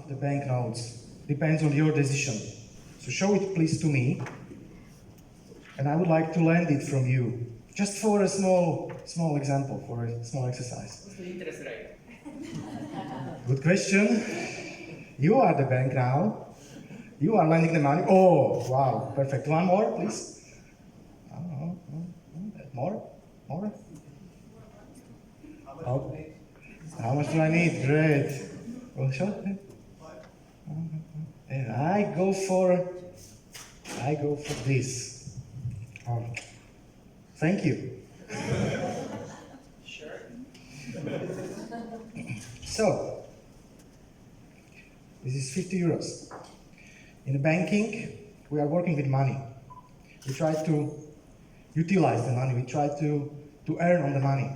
the banknotes depends on your decision. So show it please to me, and I would like to lend it from you, just for a small example, for a small exercise. What's the interest rate? Good question. You are the bank now. You are lending the money. Oh, wow, perfect. One more, please. More? Oh. How much do I need? Great. Well, sure. And I go for this. Oh. Thank you. Sure. So, this is 50 euros. In banking, we are working with money. We try to utilize the money. We try to earn on the money.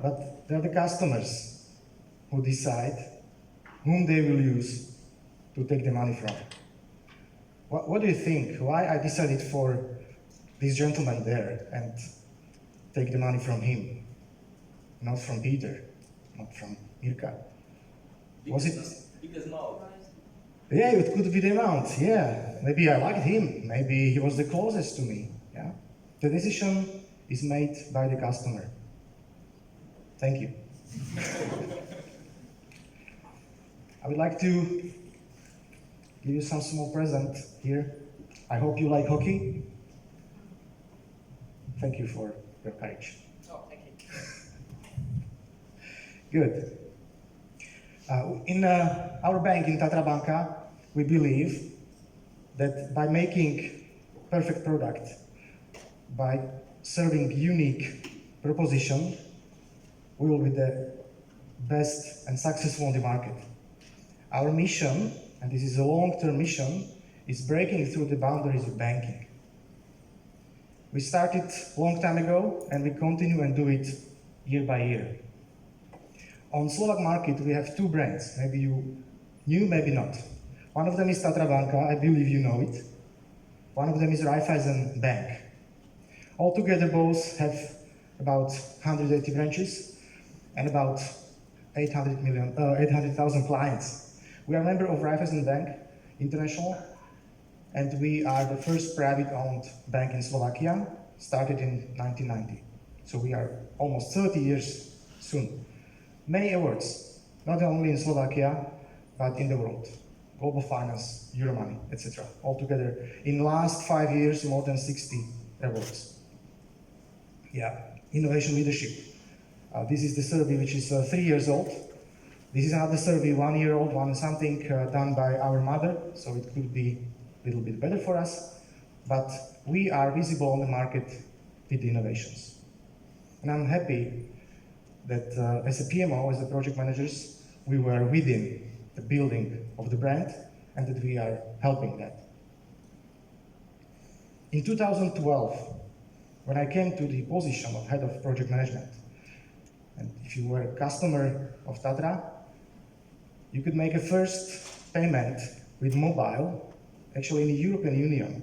But they're the customers who decide whom they will use to take the money from. What do you think? Why I decided for this gentleman there and take the money from him, not from Peter, not from Mirka? Was it? Because no. Yeah, it could be the amount. Yeah, maybe I liked him. Maybe he was the closest to me. Yeah, the decision is made by the customer. Thank you. I would like to give you some small present here. I hope you like hockey. Thank you for your courage. Oh, thank you. Good. In our bank, in Tatra Banka, we believe that by making perfect product, by serving unique proposition, we will be the best and successful on the market. Our mission, and this is a long-term mission, is breaking through the boundaries of banking. We started a long time ago, and we continue and do it year by year. On Slovak market, we have two brands. Maybe you knew, maybe not. One of them is Tatra Banka, I believe you know it. One of them is Raiffeisen Bank. Altogether, both have about 180 branches and about 800,000 clients. We are a member of Raiffeisen Bank International, and we are the first private-owned bank in Slovakia, started in 1990. So we are almost 30 years soon. Many awards, not only in Slovakia, but in the world. Global Finance, Euromoney, etc. Altogether, in the last 5 years, more than 60 awards. Yeah, innovation leadership. This is the survey which is 3 years old. This is another survey, 1 year old, one something done by our mother, so it could be a little bit better for us. But we are visible on the market with the innovations. And I'm happy that as a PMO, as a project managers, we were within the building of the brand and that we are helping that. In 2012, when I came to the position of head of project management, and if you were a customer of Tatra, you could make a first payment with mobile, actually in the European Union.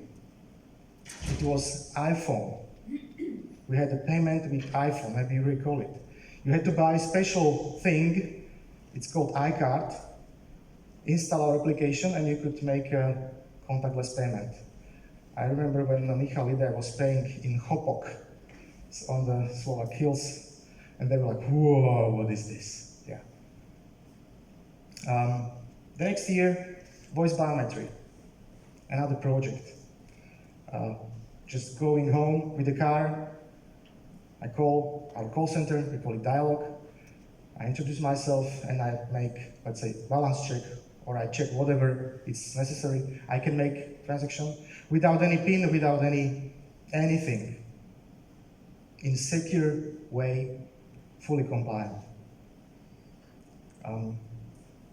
It was iPhone. We had a payment with iPhone, maybe you recall it. You had to buy a special thing, it's called iCard, install our application, and you could make a contactless payment. I remember when Michal Lida was paying in Hopok on the Slovak hills, and they were like, whoa, what is this? Yeah. The next year, voice biometry, another project. Just going home with the car, I call our call center, we call it Dialogue. I introduce myself and I make, let's say, balance check, or I check whatever is necessary. I can make transaction without any PIN, without anything. In secure way, fully compliant.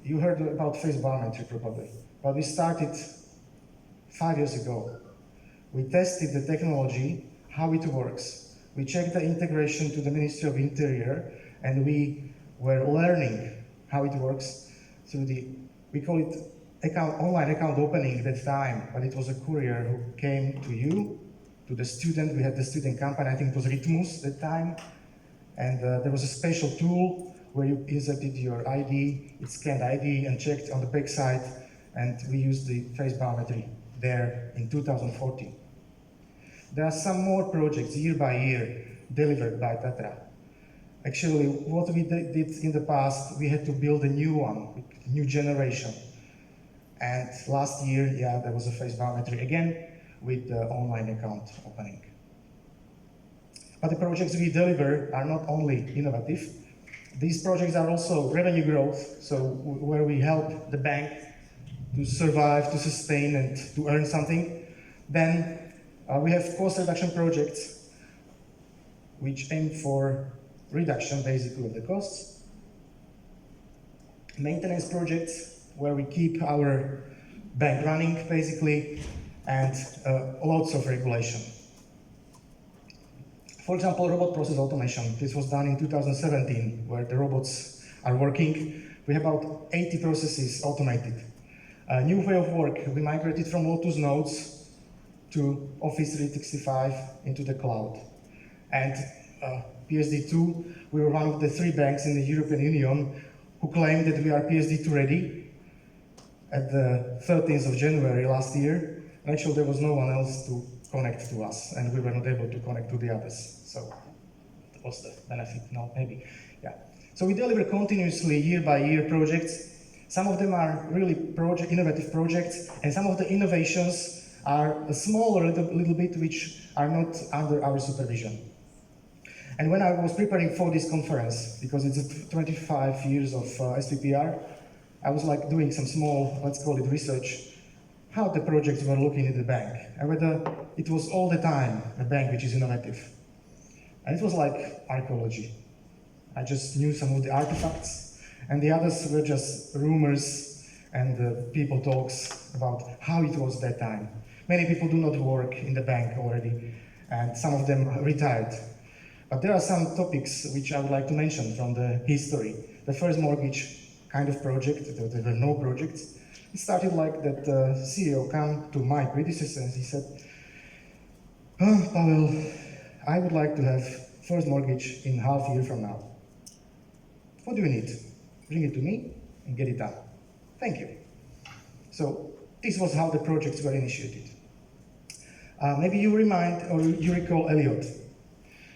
You heard about face biometry probably, but we started 5 years ago. We tested the technology, how it works. We checked the integration to the Ministry of Interior, and we were learning how it works through we call it online account opening at that time, but it was a courier who came to you, to the We had the student company, I think it was Ritmus at that time, and there was a special tool where you inserted your ID, it scanned ID and checked on the back side, and we used the face biometry there in 2014. There are some more projects year by year delivered by Tatra. Actually, what we did in the past, we had to build a new one, new generation. And last year, yeah, there was a face biometry again with the online account opening. But the projects we deliver are not only innovative, these projects are also revenue growth, so where we help the bank to survive, to sustain, and to earn something. Then we have cost reduction projects which aim for reduction, basically, of the costs. Maintenance projects where we keep our bank running, basically, and lots of regulation. For example, robot process automation. This was done in 2017, where the robots are working. We have about 80 processes automated. A new way of work, we migrated from Lotus Notes to Office 365 into the cloud. And PSD2, we were one of the 3 banks in the European Union who claimed that we are PSD2 ready at the 13th of January last year. And actually, there was no one else to connect to us, and we were not able to connect to the others. So that was the benefit, no, maybe, yeah. So we deliver continuously, year by year projects. Some of them are really innovative projects, and some of the innovations are smaller, little bit, which are not under our supervision. And when I was preparing for this conference, because it's 25 years of SPPR, I was like doing some small, let's call it research, how the projects were looking in the bank, and whether it was all the time a bank which is innovative. And it was like archaeology. I just knew some of the artifacts, and the others were just rumors and people talks about how it was that time. Many people do not work in the bank already, and some of them retired. But there are some topics which I would like to mention from the history. The first mortgage kind of project, there were no projects. It started like that CEO came to my predecessor and he said, "Oh, Pavel, I would like to have first mortgage in half a year from now. What do you need? Bring it to me and get it done. Thank you." So this was how the projects were initiated. Maybe you remind or you recall Elliot.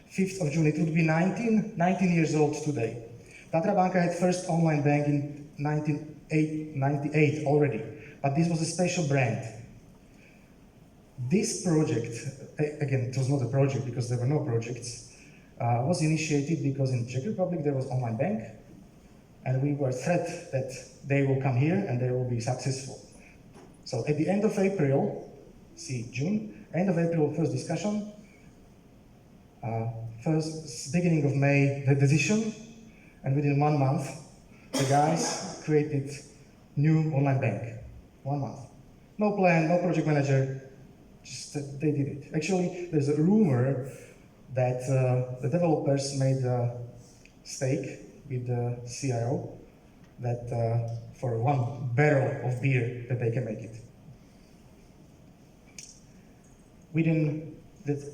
5th of June, it would be 19 years old today. Tatra Banka had first online bank in 1998 already, but this was a special brand. This project, again, it was not a project because there were no projects, was initiated because in Czech Republic there was online bank, and we were threat that they will come here and they will be successful. So at the end of April, see June, end of April, first discussion, first beginning of May, the decision, and within 1 month, the guys created new online bank. 1 month. No plan, no project manager, just they did it. Actually, there's a rumor that the developers made a stake with the CIO that for 1 barrel of beer that they can make it.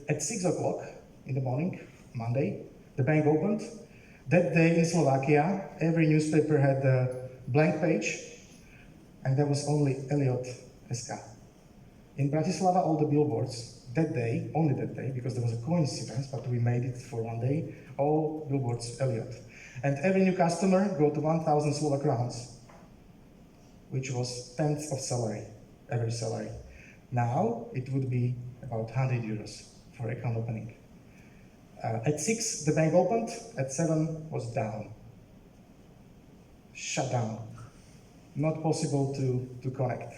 At 6 o'clock in the morning, Monday, the bank opened. That day in Slovakia, every newspaper had a blank page, and there was only Elliot SK. In Bratislava, all the billboards, that day, only that day, because there was a coincidence, but we made it for 1 day, all billboards Elliot. And every new customer got 1,000 Slovak crowns, which was 10th of salary, average salary. Now, it would be about 100 euros for account opening. At 6, the bank opened. At 7, was down. Shut down. Not possible to connect.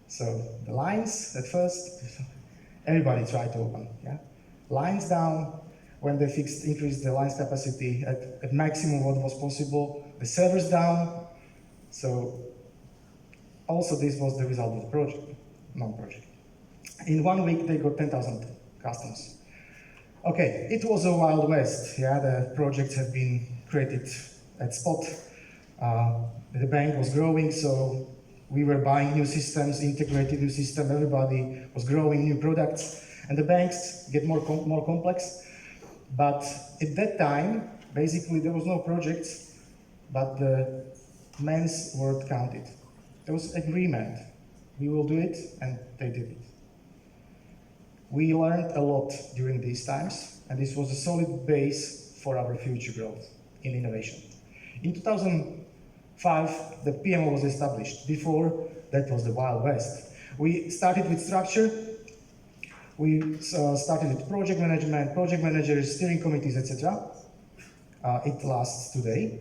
So the lines, at first, everybody tried to open. Yeah? Lines down. When they increased the lines capacity at maximum what was possible. The servers down. So also this was the result of the project, non-project. In 1 week, they got 10,000 customers. Okay, it was a wild west. Yeah, the projects have been created at spot. The bank was growing, so we were buying new systems, integrated new system. Everybody was growing new products, and the banks get more complex. But at that time, Basically, there was no projects, but the men's word counted. There was agreement. We will do it, and they did it. We learned a lot during these times, and this was a solid base for our future growth in innovation. In 2005, the PMO was established. Before, that was the Wild West. We started with structure. We started with project management, project managers, steering committees, etc. It lasts today.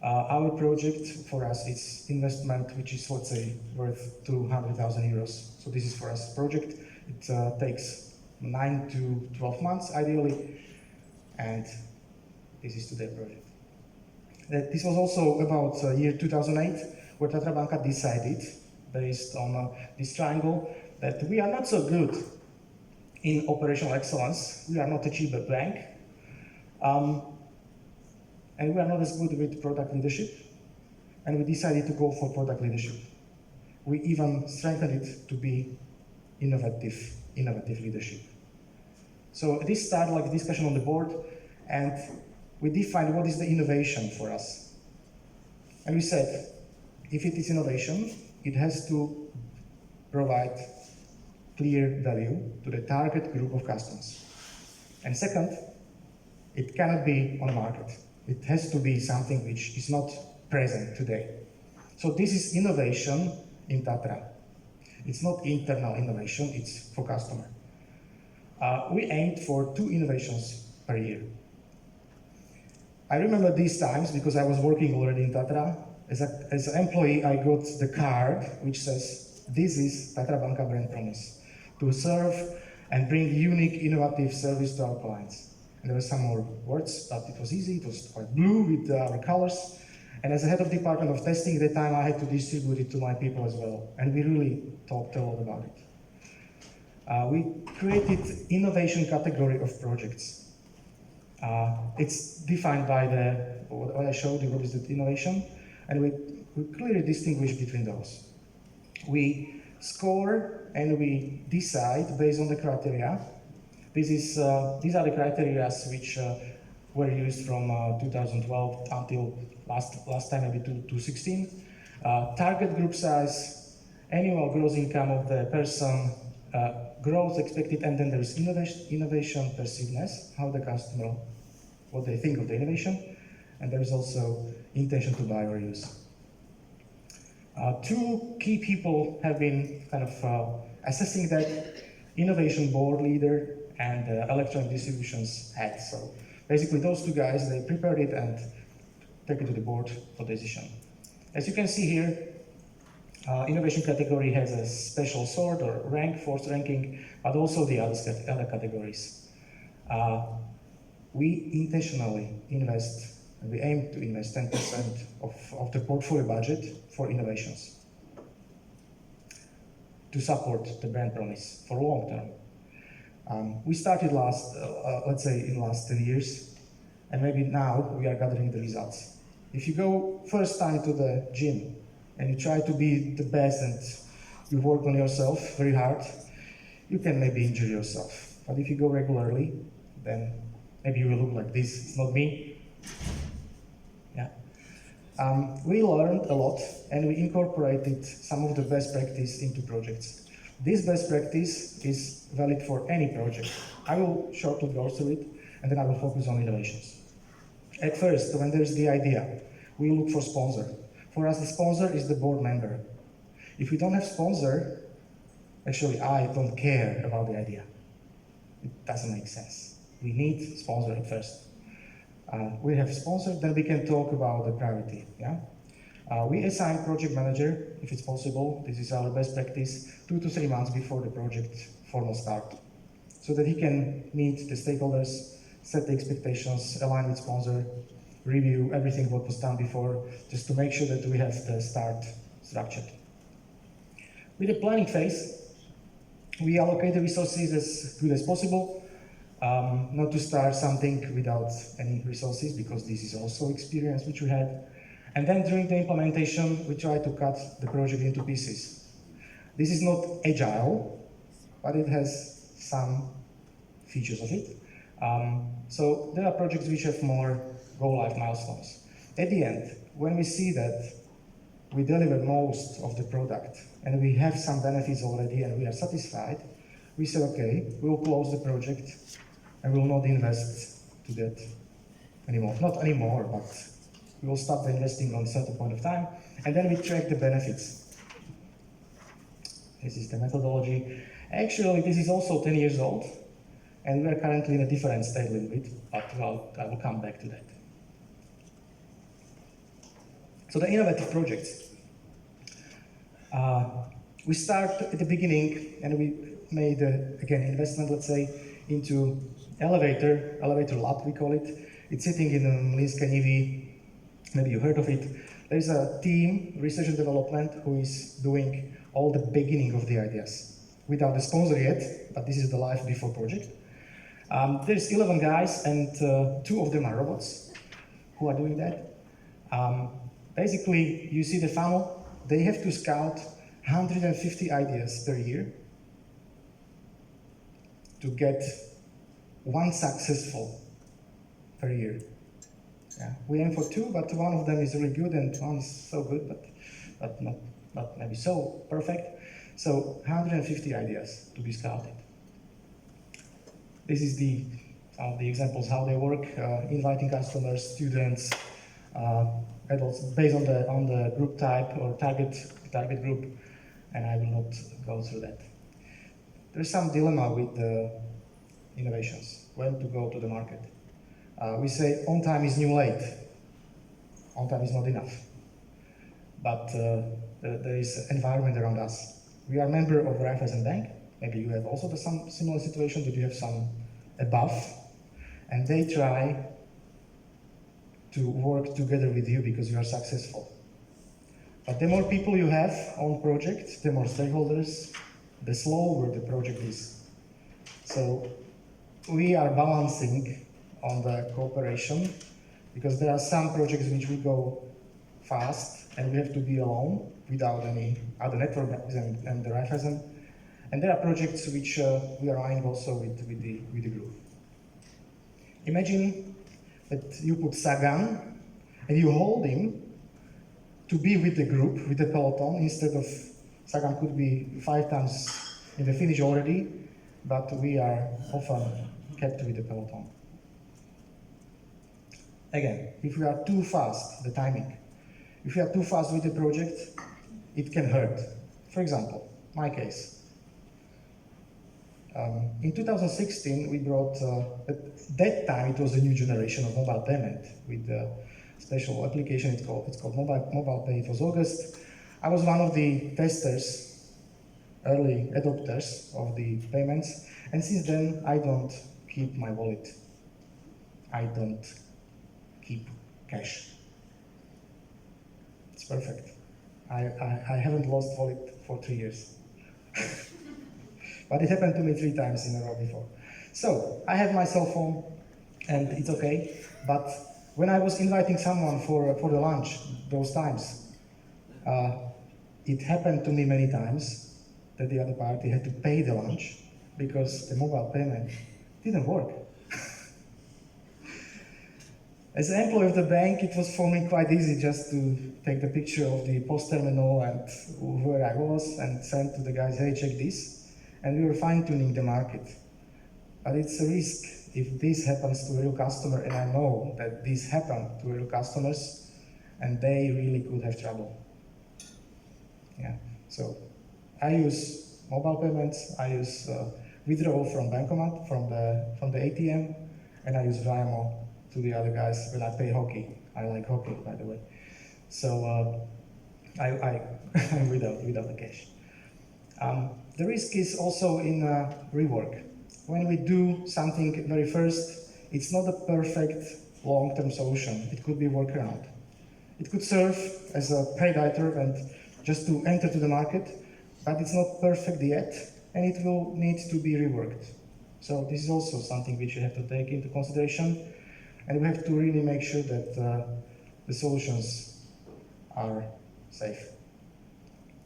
Our project for us is investment, which is, let's say, worth 200,000 euros. So this is for us project. It takes 9 to 12 months, ideally, and this is today project. This was also about year 2008, where Tatra Banka decided, based on this triangle, that we are not so good in operational excellence. We are not a cheaper bank. And we are not as good with product leadership, and we decided to go for product leadership. We even strengthened it to be innovative leadership. So this started like a discussion on the board, and we defined what is the innovation for us. And we said, if it is innovation, it has to provide clear value to the target group of customers. And second, it cannot be on the market. It has to be something which is not present today. So this is innovation in Tatra. It's not internal innovation, it's for customer. We aimed for 2 innovations per year. I remember these times because I was working already in Tatra. As an employee, I got the card which says, this is Tatra Banka brand promise, to serve and bring unique, innovative service to our clients. And there were some more words, but it was easy. It was quite blue with our colors. And as a head of department of testing at the time, I had to distribute it to my people as well. And we really talked a lot about it. We created innovation category of projects. It's defined by what I showed you, what is the innovation, and we clearly distinguish between those. We score and we decide based on the criteria. These are the criteria which were used from 2012 until last time, maybe 2016. Target group size, annual gross income of the person, growth expected, and then there is innovation perceivedness, how the customer, what they think of the innovation, and there is also intention to buy or use. 2 key people have been kind of assessing that: innovation board leader and electronic distributions head. So basically those 2 guys, they prepared it and take it to the board for decision. As you can see here, innovation category has a special sort or rank, forced ranking, but also the other categories. We intentionally invest, and we aim to invest 10% of the portfolio budget for innovations to support the brand promise for long term. We started let's say in the last 10 years, and maybe now we are gathering the results. If you go first time to the gym and you try to be the best and you work on yourself very hard, you can maybe injure yourself. But if you go regularly, then maybe you will look like this. It's not me. Yeah. We learned a lot and we incorporated some of the best practice into projects. This best practice is valid for any project. I will shortly go through it, and then I will focus on innovations. At first, when there's the idea, we look for sponsor. For us, the sponsor is the board member. If we don't have sponsor, actually, I don't care about the idea. It doesn't make sense. We need sponsor at first. We have sponsor, then we can talk about the priority. Yeah. We assign project manager, if it's possible. This is our best practice, 2 to 3 months before the project formal start, so that he can meet the stakeholders, set the expectations, align with sponsor, review everything what was done before, just to make sure that we have the start structured. With the planning phase, we allocate the resources as good as possible, not to start something without any resources, because this is also experience which we had. And then during the implementation, we try to cut the project into pieces. This is not agile, but it has some features of it. So there are projects which have more go-live milestones. At the end, when we see that we deliver most of the product and we have some benefits already and we are satisfied, we say, okay, we'll close the project and we will not invest to that anymore. Not anymore, but we will stop investing on a certain point of time, and then we track the benefits. This is the methodology. Actually, this is also 10 years old, and we are currently in a different state a little bit, but I will come back to that. So the innovative projects. We start at the beginning, and we made, again, investment, let's say, into elevator lab, we call it. It's sitting in Mlynské Nivy. Maybe you heard of it. There's a team, research and development, who is doing all the beginning of the ideas. Without a sponsor yet, but this is the life before project. There's 11 guys, and 2 of them are robots who are doing that. Basically, you see the funnel. They have to scout 150 ideas per year to get 1 successful per year. Yeah. We aim for 2, but 1 of them is really good and 1 is so good, but not maybe so perfect. So 150 ideas to be scouted. This is some of the examples how they work, inviting customers, students, adults, based on the group type or target group, and I will not go through that. There's some dilemma with the innovations, when to go to the market. We say on time is new late. On time is not enough. But there is environment around us. We are a member of Raiffeisen Bank. Maybe you have also some similar situation that you have some above, and they try to work together with you because you are successful. But the more people you have on project, the more stakeholders, the slower the project is. So we are balancing on the cooperation, because there are some projects which we go fast and we have to be alone without any other network and the Raiffeisen. And there are projects which we are running also with the group. Imagine that you put Sagan and you hold him to be with the group, with the peloton, instead of Sagan could be 5 times in the finish already, but we are often kept with the peloton. Again, if we are too fast, the timing, if we are too fast with the project, it can hurt. For example, my case. In 2016, we brought, at that time it was a new generation of mobile payment with a special application, it's called Mobile Pay. It was August. I was one of the testers, early adopters of the payments, and since then I don't keep my wallet. I don't keep cash. It's perfect. I haven't lost wallet for 3 years. But it happened to me 3 times in a row before. So I have my cell phone and it's okay. But when I was inviting someone for the lunch, those times, it happened to me many times that the other party had to pay the lunch because the mobile payment didn't work. As an employee of the bank, it was for me quite easy just to take the picture of the POS terminal and where I was and send to the guys, hey, check this. And we were fine-tuning the market. But it's a risk if this happens to a real customer, and I know that this happened to real customers, and they really could have trouble. Yeah. So I use mobile payments, I use withdrawal from Bankomat, from the ATM, and I use Vayamo to the other guys when I pay hockey. I like hockey, by the way. So I'm without the cash. The risk is also in rework. When we do something very first, it's not a perfect long-term solution. It could be a workaround. It could serve as a predator and just to enter to the market, but it's not perfect yet, and it will need to be reworked. So this is also something which you have to take into consideration, and we have to really make sure that the solutions are safe,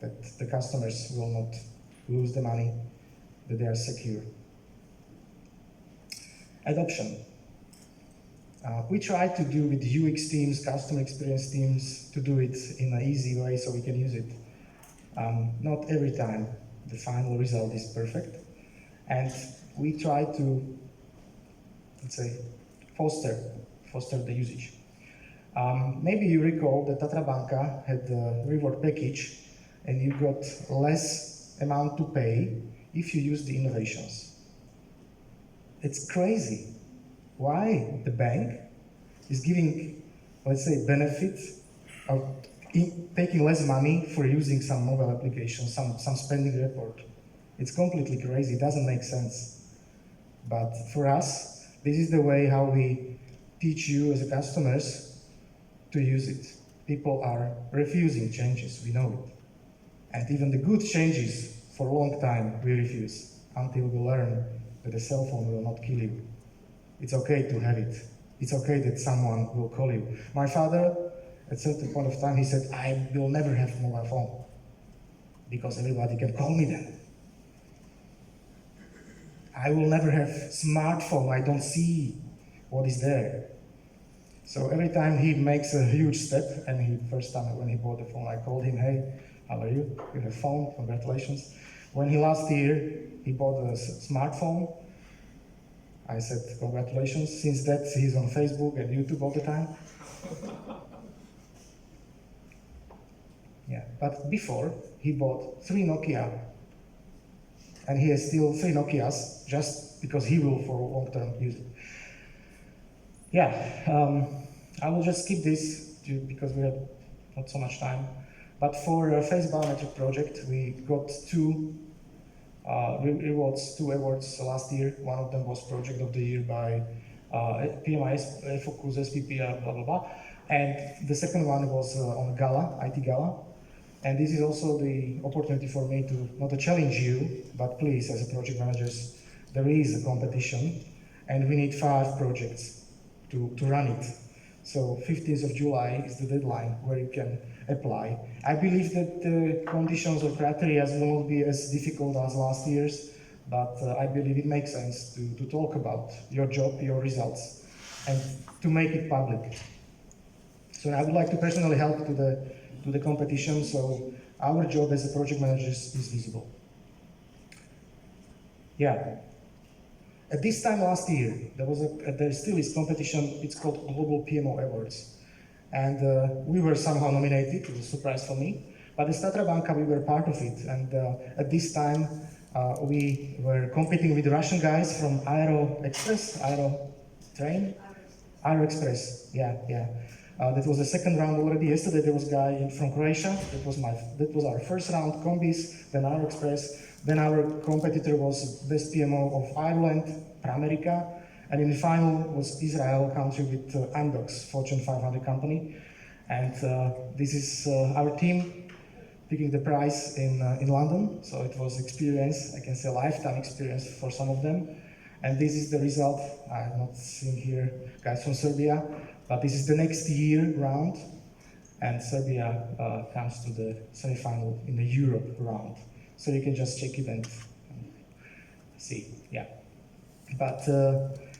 that the customers will not lose the money, that they are secure. Adoption. We try to do with UX teams, customer experience teams, to do it in an easy way so we can use it. Not every time the final result is perfect. And we try to, let's say, foster the usage. Maybe you recall that Tatra Banka had a reward package and you got less amount to pay if you use the innovations. It's crazy. Why the bank is giving, let's say, benefit of taking less money for using some mobile application, some spending report. It's completely crazy, it doesn't make sense. But for us, this is the way how we teach you as a customers to use it. People are refusing changes, we know it. And even the good changes, for a long time, we refuse, until we learn that a cell phone will not kill you. It's okay to have it. It's okay that someone will call you. My father, at a certain point of time, he said, I will never have a mobile phone because everybody can call me then. I will never have smartphone, I don't see what is there. So every time he makes a huge step, and first time when he bought the phone, I called him, hey, how are you? You have a phone, congratulations. When last year, he bought a smartphone, I said, congratulations. Since that, he's on Facebook and YouTube all the time. Yeah, but before, he bought 3 Nokia. And he has still 3 Nokias, just because he will for long-term use it. Yeah, I will just skip this because we have not so much time. But for a face biometric project, we got 2 rewards, 2 awards last year. One of them was Project of the Year by PMI, Focus, SPP, blah, blah, blah. And the second one was on Gala, IT Gala. And this is also the opportunity for me to not to challenge you, but please, as a project managers, there is a competition, and we need 5 projects to run it. So 15th of July is the deadline where you can apply. I believe that the conditions or criteria will not be as difficult as last year's, but I believe it makes sense to talk about your job, your results, and to make it public. So I would like to personally help to the competition, so our job as a project managers is visible. Yeah. At this time last year, there still is competition, it's called Global PMO Awards. And we were somehow nominated, it was a surprise for me. But as Tatra Banka, we were part of it. And at this time, we were competing with the Russian guys from Aero Express, Aero Express, yeah. That was the second round already. Yesterday there was a guy from Croatia. That was our first round, Combis, then Aero Express. Then our competitor was Best PMO of Ireland, Pramerica, and in the final was Israel, country with Amdocs, Fortune 500 company. And this is our team picking the prize in London. So it was experience, I can say lifetime experience for some of them. And this is the result. I'm not seeing here guys from Serbia, but this is the next year round. And Serbia comes to the semi-final in the Europe round. So you can just check it and see, yeah. But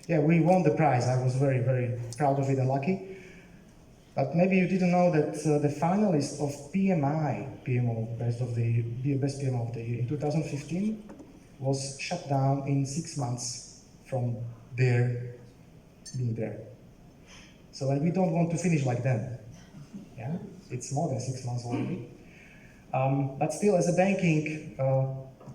yeah, we won the prize. I was very, very proud of it and lucky. But maybe you didn't know that the finalist of PMI, PMO, Best PMO of the Year in 2015 was shut down in 6 months from being there. So we don't want to finish like them. Yeah, it's more than 6 months already. But still, as a banking,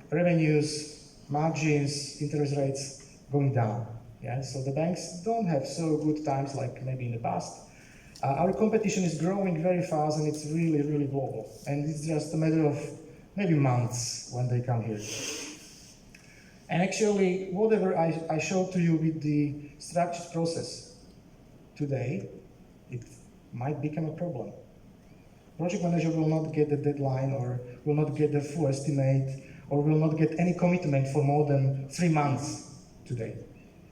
revenues, margins, interest rates going down. Yeah, so the banks don't have so good times like maybe in the past. Our competition is growing very fast and it's really, really global. And it's just a matter of maybe months when they come here. And actually, whatever I showed to you with the structured process today, it might become a problem. Project manager will not get the deadline or will not get the full estimate or will not get any commitment for more than 3 months today.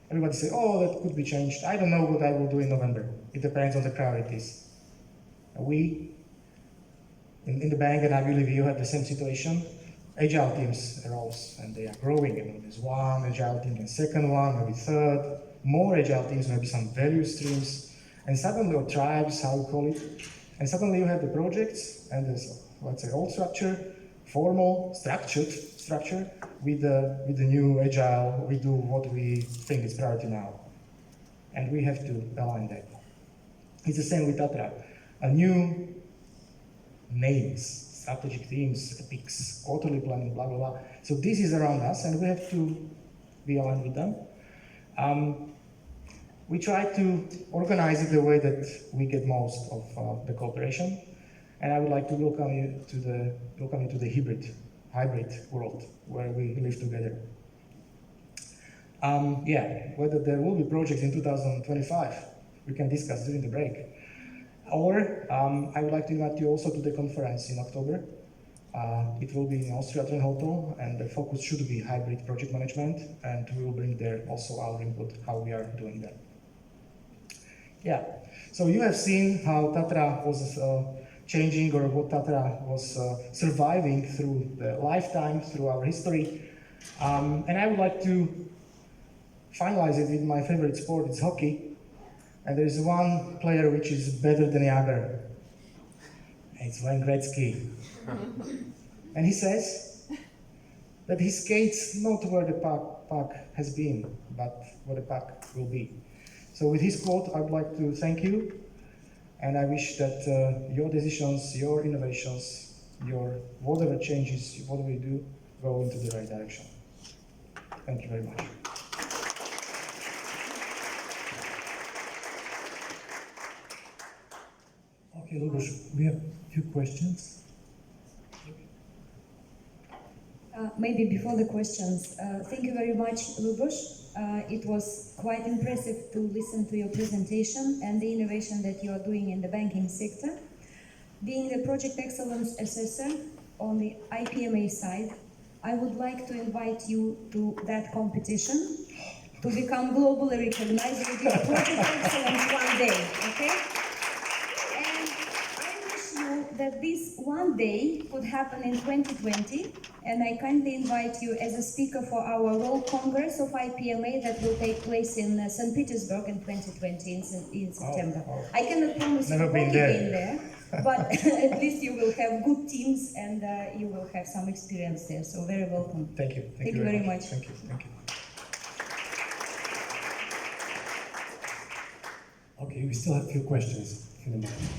Everybody say, oh, that could be changed. I don't know what I will do in November. It depends on the priorities. We, in the bank, and I believe you have the same situation, agile teams arose and they are growing. And there's one agile team, and second one, maybe third, more agile teams, maybe some value streams, and suddenly, or tribes, how you call it, and suddenly you have the projects and this, let's say, old structure, formal, structured structure with the new agile. We do what we think is priority now, and we have to align that. It's the same with Tatra. A new names, strategic themes, epics, quarterly planning, blah blah blah. So this is around us, and we have to be aligned with them. We try to organize it the way that we get most of the cooperation, and I would like to welcome you to the hybrid world where we live together. Whether there will be projects in 2025, we can discuss during the break. Or I would like to invite you also to the conference in October. It will be in Austria Hotel, and the focus should be hybrid project management, and we will bring there also our input, how we are doing that. Yeah, so you have seen how Tatra was changing, or what Tatra was surviving through the lifetime, through our history. And I would like to finalize it with my favorite sport, it's hockey. And there's one player which is better than the other. It's Wayne Gretzky. And he says that he skates not where the puck has been, but where the puck will be. So with his quote, I would like to thank you, and I wish that your decisions, your innovations, your whatever changes, whatever you do, go into the right direction. Thank you very much. Okay, Lubos, we have a few questions. Maybe before the questions, thank you very much, Lubos. It was quite impressive to listen to your presentation and the innovation that you are doing in the banking sector. Being the Project Excellence Assessor on the IPMA side, I would like to invite you to that competition to become globally recognized with your Project Excellence one day, okay? And I wish you that this one day could happen in 2020. And I kindly invite you as a speaker for our World Congress of IPMA that will take place in St. Petersburg in 2020 in September. I cannot promise you Never to been be there. in there, but at least you will have good teams and you will have some experience there. So very welcome. Thank you. Thank you very much. Thank you. Thank you. Okay, we still have a few questions, if you don't mind.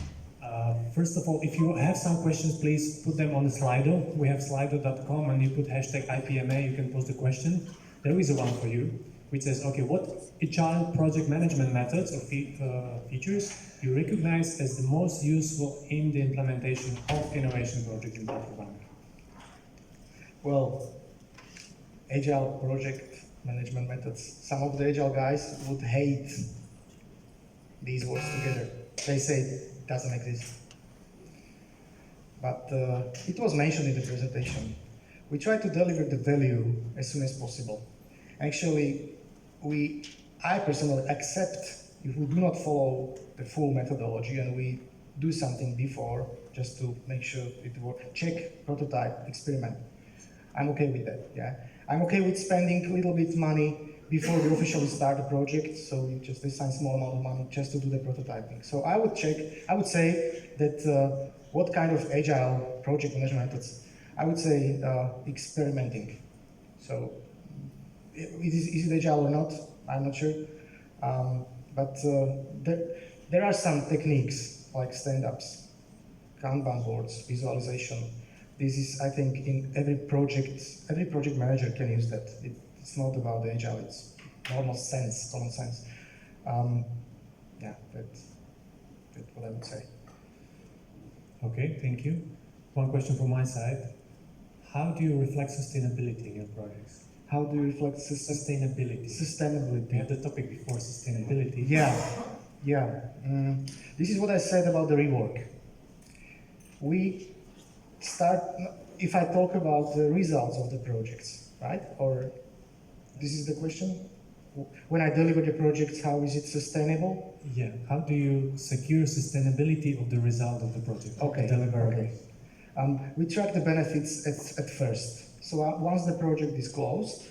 First of all, if you have some questions, please put them on the Slido. We have slido.com, and you put hashtag IPMA, you can post a question. There is a one for you, which says, okay, what agile project management methods or features you recognize as the most useful in the implementation of innovation projects in Tatra Bank? Well, agile project management methods. Some of the agile guys would hate these words together. They say it doesn't exist. But it was mentioned in the presentation. We try to deliver the value as soon as possible. Actually, I personally accept if we do not follow the full methodology and we do something before just to make sure it works. Check, prototype, experiment. I'm okay with that, yeah. I'm okay with spending a little bit money before we officially start the project, so you just assign small amount of money just to do the prototyping. So I would say that what kind of agile project management methods? I would say experimenting. So is it agile or not? I'm not sure. But there are some techniques like stand-ups, Kanban boards, visualization. This is, I think, in every project manager can use that. It's not about the agile, it's normal sense, common sense. Yeah, that's what I would say. Okay, thank you. One question from my side. How do you reflect sustainability in your projects? How do you reflect Sustainability. We sustainability? had the topic before, sustainability. Yeah. This is what I said about the rework. We start, if I talk about the results of the projects, right? Or this is the question? When I deliver the projects, how is it sustainable? Yeah, how do you secure sustainability of the result of the project? Okay, the deliverable? okay. We track the benefits at first. So once the project is closed,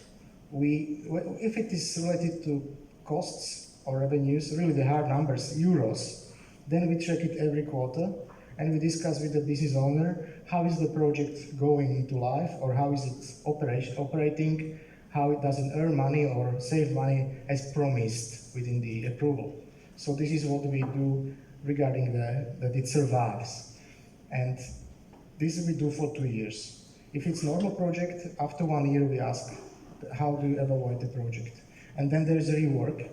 if it is related to costs or revenues, really the hard numbers, euros. Then we track it every quarter and we discuss with the business owner how is the project going into life, or how is it operating, how it doesn't earn money or save money as promised within the approval. So this is what we do regarding that it survives. And this we do for 2 years. If it's normal project, after 1 year we ask, how do you evaluate the project? And then there is a rework,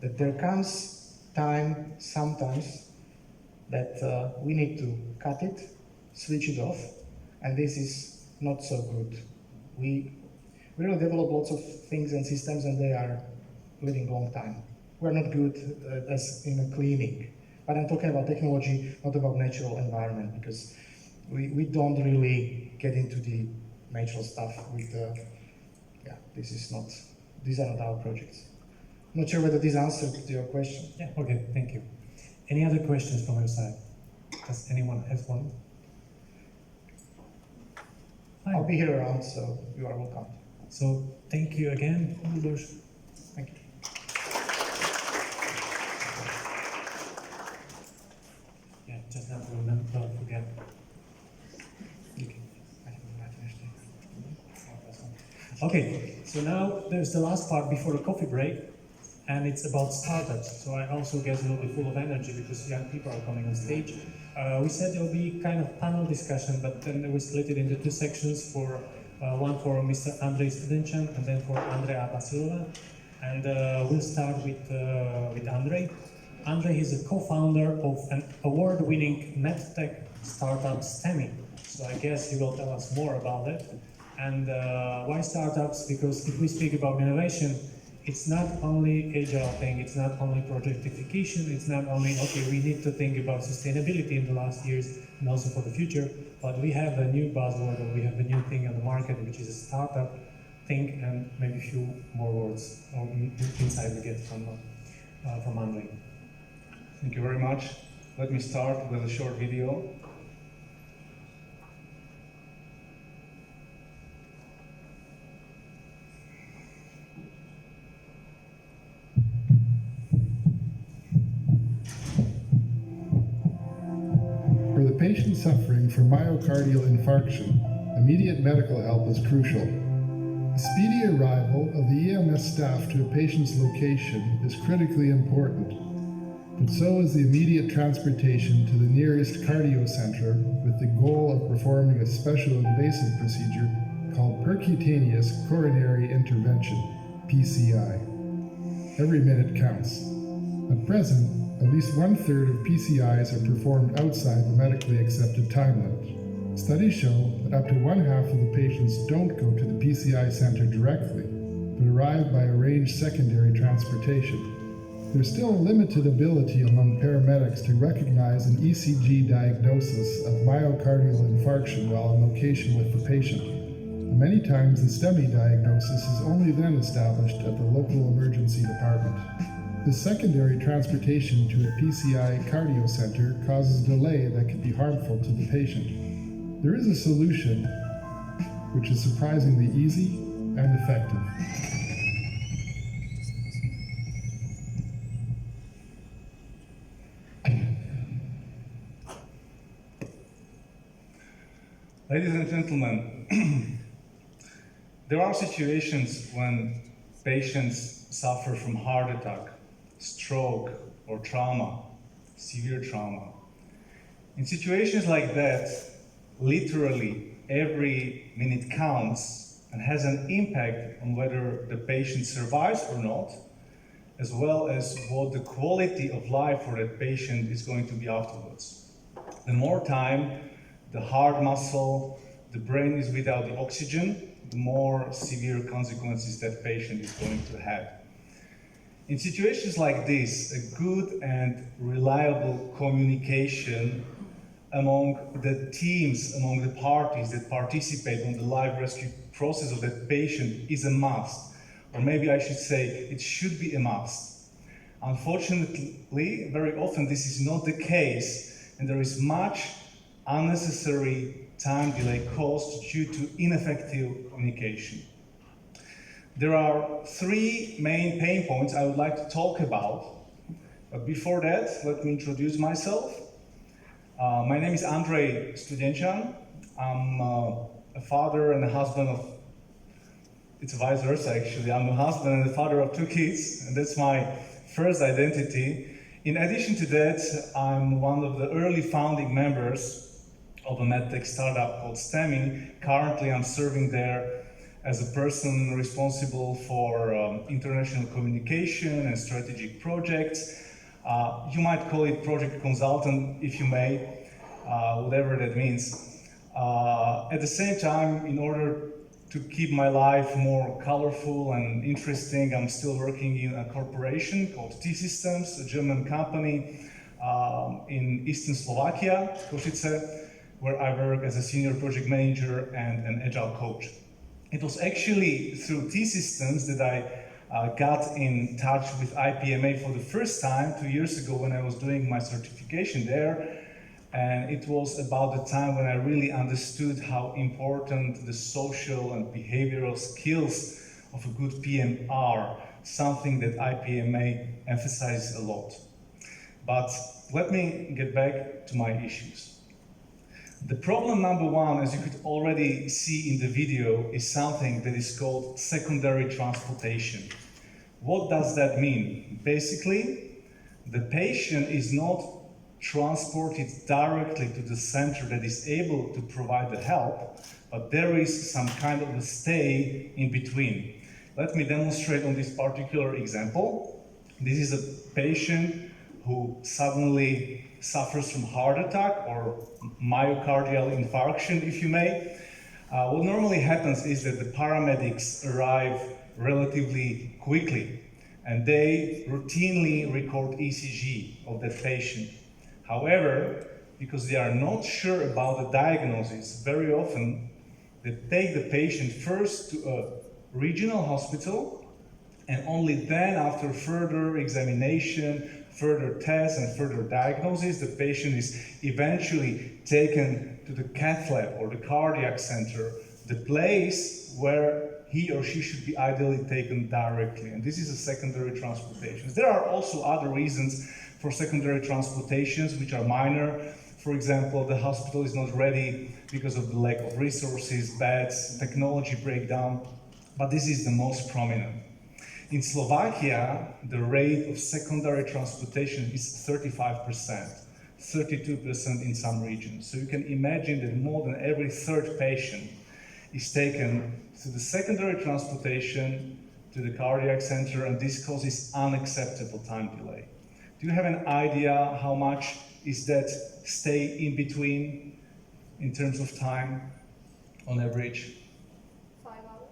that there comes time sometimes that we need to cut it, switch it off, and this is not so good. We really develop lots of things and systems, and they are living long time. We're not good as in cleaning, but I'm talking about technology, not about natural environment, because we don't really get into the natural stuff with these are not our projects. I'm not sure whether this answered your question. Yeah, okay, thank you. Any other questions from your side? Does anyone have one? I'll be here around, so you are welcome. So thank you again, Lubos. Thank you. Yeah, just have to remember, don't forget. Okay, so now there's the last part before the coffee break, and it's about startups. So I also get a little bit full of energy because young people are coming on stage. We said there will be kind of panel discussion, but then we split it into two sections, for one for Mr. Andrej Studenčan and then for Andrea Basilova. And we'll start with Andrej. Andrej is a co-founder of an award-winning medtech startup, STEMI. So I guess he will tell us more about it. And why startups? Because if we speak about innovation, it's not only agile thing, it's not only projectification, it's not only, okay, we need to think about sustainability in the last years and also for the future, but we have a new buzzword, or we have a new thing on the market, which is a startup thing, and maybe a few more words or insight we get from Andrej. Thank you very much. Let me start with a short video. For the patient suffering from myocardial infarction, immediate medical help is crucial. The speedy arrival of the EMS staff to a patient's location is critically important, but so is the immediate transportation to the nearest cardio center with the goal of performing a special invasive procedure called percutaneous coronary intervention, PCI. Every minute counts. At present, at least 1/3 of PCIs are performed outside the medically accepted time limit. Studies show that up to 1/2 of the patients don't go to the PCI center directly, but arrive by arranged secondary transportation. There's still a limited ability among paramedics to recognize an ECG diagnosis of myocardial infarction while on location with the patient. And many times the STEMI diagnosis is only then established at the local emergency department. The secondary transportation to a PCI cardio center causes delay that can be harmful to the patient. There is a solution which is surprisingly easy and effective. Ladies and gentlemen, there are situations when patients suffer from heart attack, stroke, or trauma, severe trauma. In situations like that, literally every minute counts and has an impact on whether the patient survives or not, as well as what the quality of life for that patient is going to be afterwards. The more time the heart muscle, the brain is without the oxygen, the more severe consequences that patient is going to have. In situations like this, a good and reliable communication among the teams, among the parties that participate on the live rescue process of that patient is a must. Or maybe I should say, it should be a must. Unfortunately, very often this is not the case, and there is much unnecessary time delay caused due to ineffective communication. There are three main pain points I would like to talk about. But before that, let me introduce myself. My name is Andrej Studenčan. I'm a father and a husband of, it's vice versa actually. I'm a husband and a father of two kids, and that's my first identity. In addition to that, I'm one of the early founding members of a medtech startup called STEMI. Currently, I'm serving there as a person responsible for international communication and strategic projects. You might call it project consultant, if you may, whatever that means. At the same time, in order to keep my life more colorful and interesting, I'm still working in a corporation called T-Systems, a German company in eastern Slovakia, Košice, where I work as a senior project manager and an agile coach. It was actually through T-Systems that I got in touch with IPMA for the first time 2 years ago when I was doing my certification there. And it was about the time when I really understood how important the social and behavioral skills of a good PM are, something that IPMA emphasizes a lot. But let me get back to my issues. The problem number one, as you could already see in the video, is something that is called secondary transportation. What does that mean? Basically, the patient is not transported directly to the center that is able to provide the help, but there is some kind of a stay in between. Let me demonstrate on this particular example. This is a patient who suddenly suffers from heart attack or myocardial infarction, if you may. What normally happens is that the paramedics arrive relatively quickly and they routinely record ECG of that patient. However, because they are not sure about the diagnosis, very often they take the patient first to a regional hospital, and only then, after further examination, further tests, and further diagnosis, the patient is eventually taken to the cath lab or the cardiac center, the place where he or she should be ideally taken directly. And this is a secondary transportation. There are also other reasons for secondary transportations, which are minor. For example, the hospital is not ready because of the lack of resources, beds, technology breakdown, but this is the most prominent. In Slovakia, the rate of secondary transportation is 35%, 32% in some regions. So you can imagine that more than every third patient is taken to the secondary transportation to the cardiac center, and this causes unacceptable time delay. Do you have an idea how much is that stay in between in terms of time on average? 5 hours?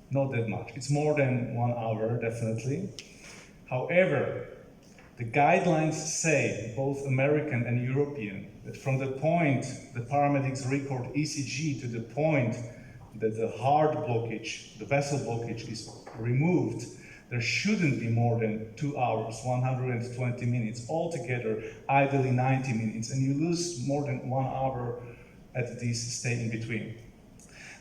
Not that much. It's more than 1 hour, definitely. However, the guidelines say, both American and European, that from the point the paramedics record ECG to the point that the heart blockage, the vessel blockage is removed, there shouldn't be more than 2 hours, 120 minutes, altogether ideally 90 minutes, and you lose more than 1 hour at this stay in between.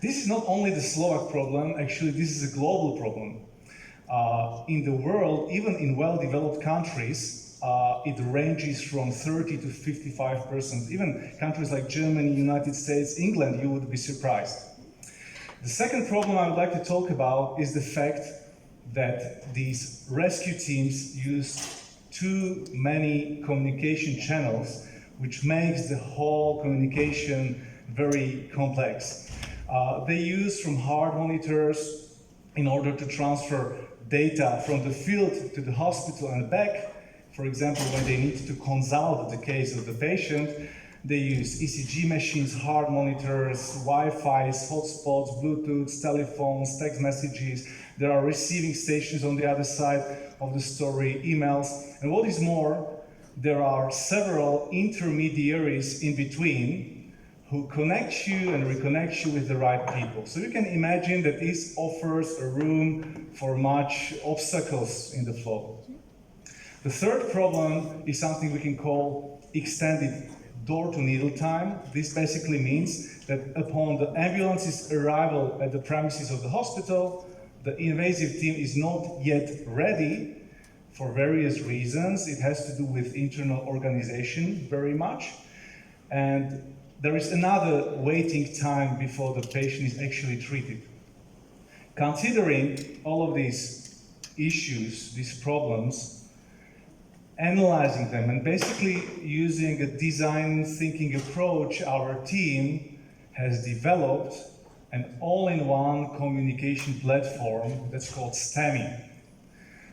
This is not only the Slovak problem, actually this is a global problem. In the world, even in well-developed countries, it ranges from 30 to 55%. Even countries like Germany, United States, England, you would be surprised. The second problem I would like to talk about is the fact that these rescue teams use too many communication channels, which makes the whole communication very complex. They use from heart monitors in order to transfer data from the field to the hospital and back. For example, when they need to consult the case of the patient, they use ECG machines, heart monitors, Wi-Fi, hotspots, Bluetooth, telephones, text messages. There are receiving stations on the other side of the story, emails. And what is more, there are several intermediaries in between who connect you and reconnect you with the right people. So you can imagine that this offers a room for much obstacles in the flow. The third problem is something we can call extended door-to-needle time. This basically means that upon the ambulance's arrival at the premises of the hospital, the invasive team is not yet ready for various reasons. It has to do with internal organization very much. And there is another waiting time before the patient is actually treated. Considering all of these issues, these problems, analyzing them, and basically using a design thinking approach, our team has developed an all-in-one communication platform that's called STEMI.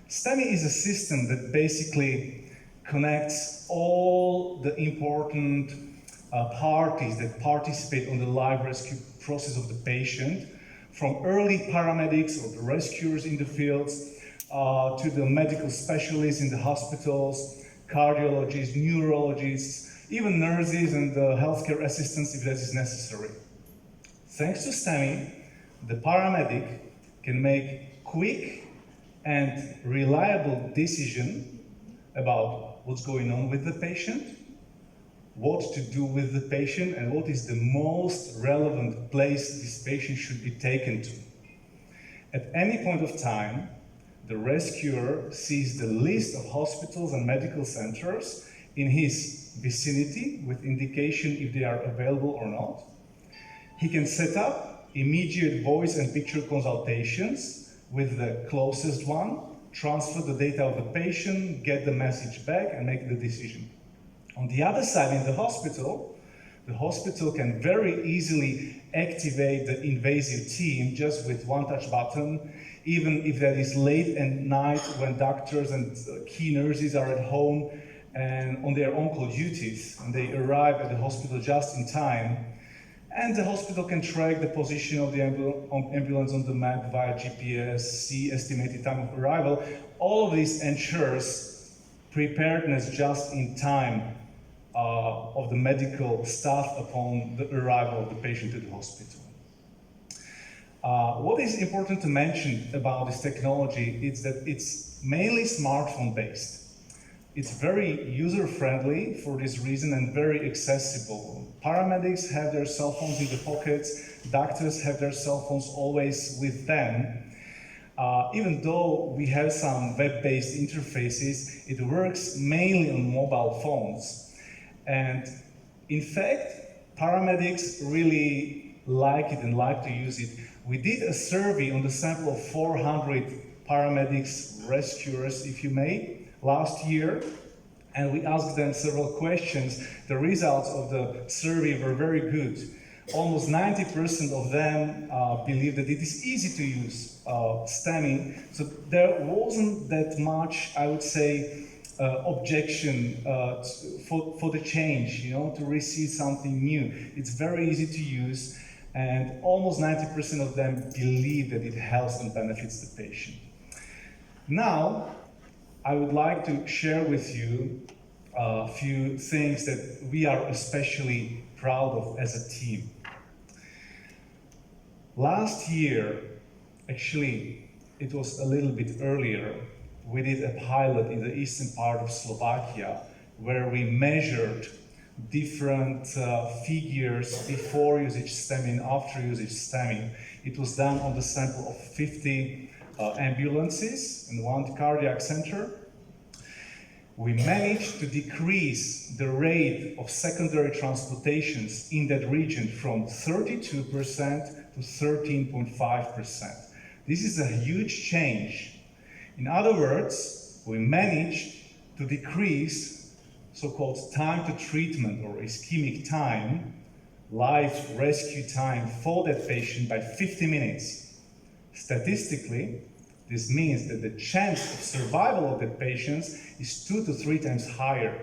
STEMI is a system that basically connects all the important parties that participate on the live rescue process of the patient, from early paramedics or the rescuers in the fields, to the medical specialists in the hospitals, cardiologists, neurologists, even nurses and healthcare assistants if that is necessary. Thanks to STEMI, the paramedic can make quick and reliable decision about what's going on with the patient, what to do with the patient, and what is the most relevant place this patient should be taken to. At any point of time, the rescuer sees the list of hospitals and medical centers in his vicinity with indication if they are available or not. He can set up immediate voice and picture consultations with the closest one, transfer the data of the patient, get the message back, and make the decision. On the other side, in the hospital can very easily activate the invasive team just with one touch button, even if that is late at night when doctors and key nurses are at home and on their on-call duties, and they arrive at the hospital just in time. And the hospital can track the position of the ambulance on the map via GPS, see estimated time of arrival. All of this ensures preparedness just in time of the medical staff upon the arrival of the patient to the hospital. What is important to mention about this technology is that it's mainly smartphone-based. It's very user-friendly for this reason and very accessible. Paramedics have their cell phones in the pockets, doctors have their cell phones always with them. Even though we have some web-based interfaces, it works mainly on mobile phones. And in fact, paramedics really like it and like to use it. We did a survey on the sample of 400 paramedics, rescuers, if you may, last year, and we asked them several questions. The results of the survey were very good. Almost 90% of them believe that it is easy to use STEMI, so there wasn't that much, I would say, objection for the change, to receive something new. It's very easy to use, and almost 90% of them believe that it helps and benefits the patient. Now, I would like to share with you a few things that we are especially proud of as a team. Last year, actually, it was a little bit earlier, we did a pilot in the eastern part of Slovakia where we measured different figures before usage STEMI and after usage STEMI. It was done on the sample of 50 ambulances and one cardiac center. We managed to decrease the rate of secondary transplantations in that region from 32% to 13.5%. This is a huge change. In other words, we managed to decrease so-called time to treatment or ischemic time, life rescue time for that patient by 50 minutes. Statistically, this means that the chance of survival of the patients is 2 to 3 times higher.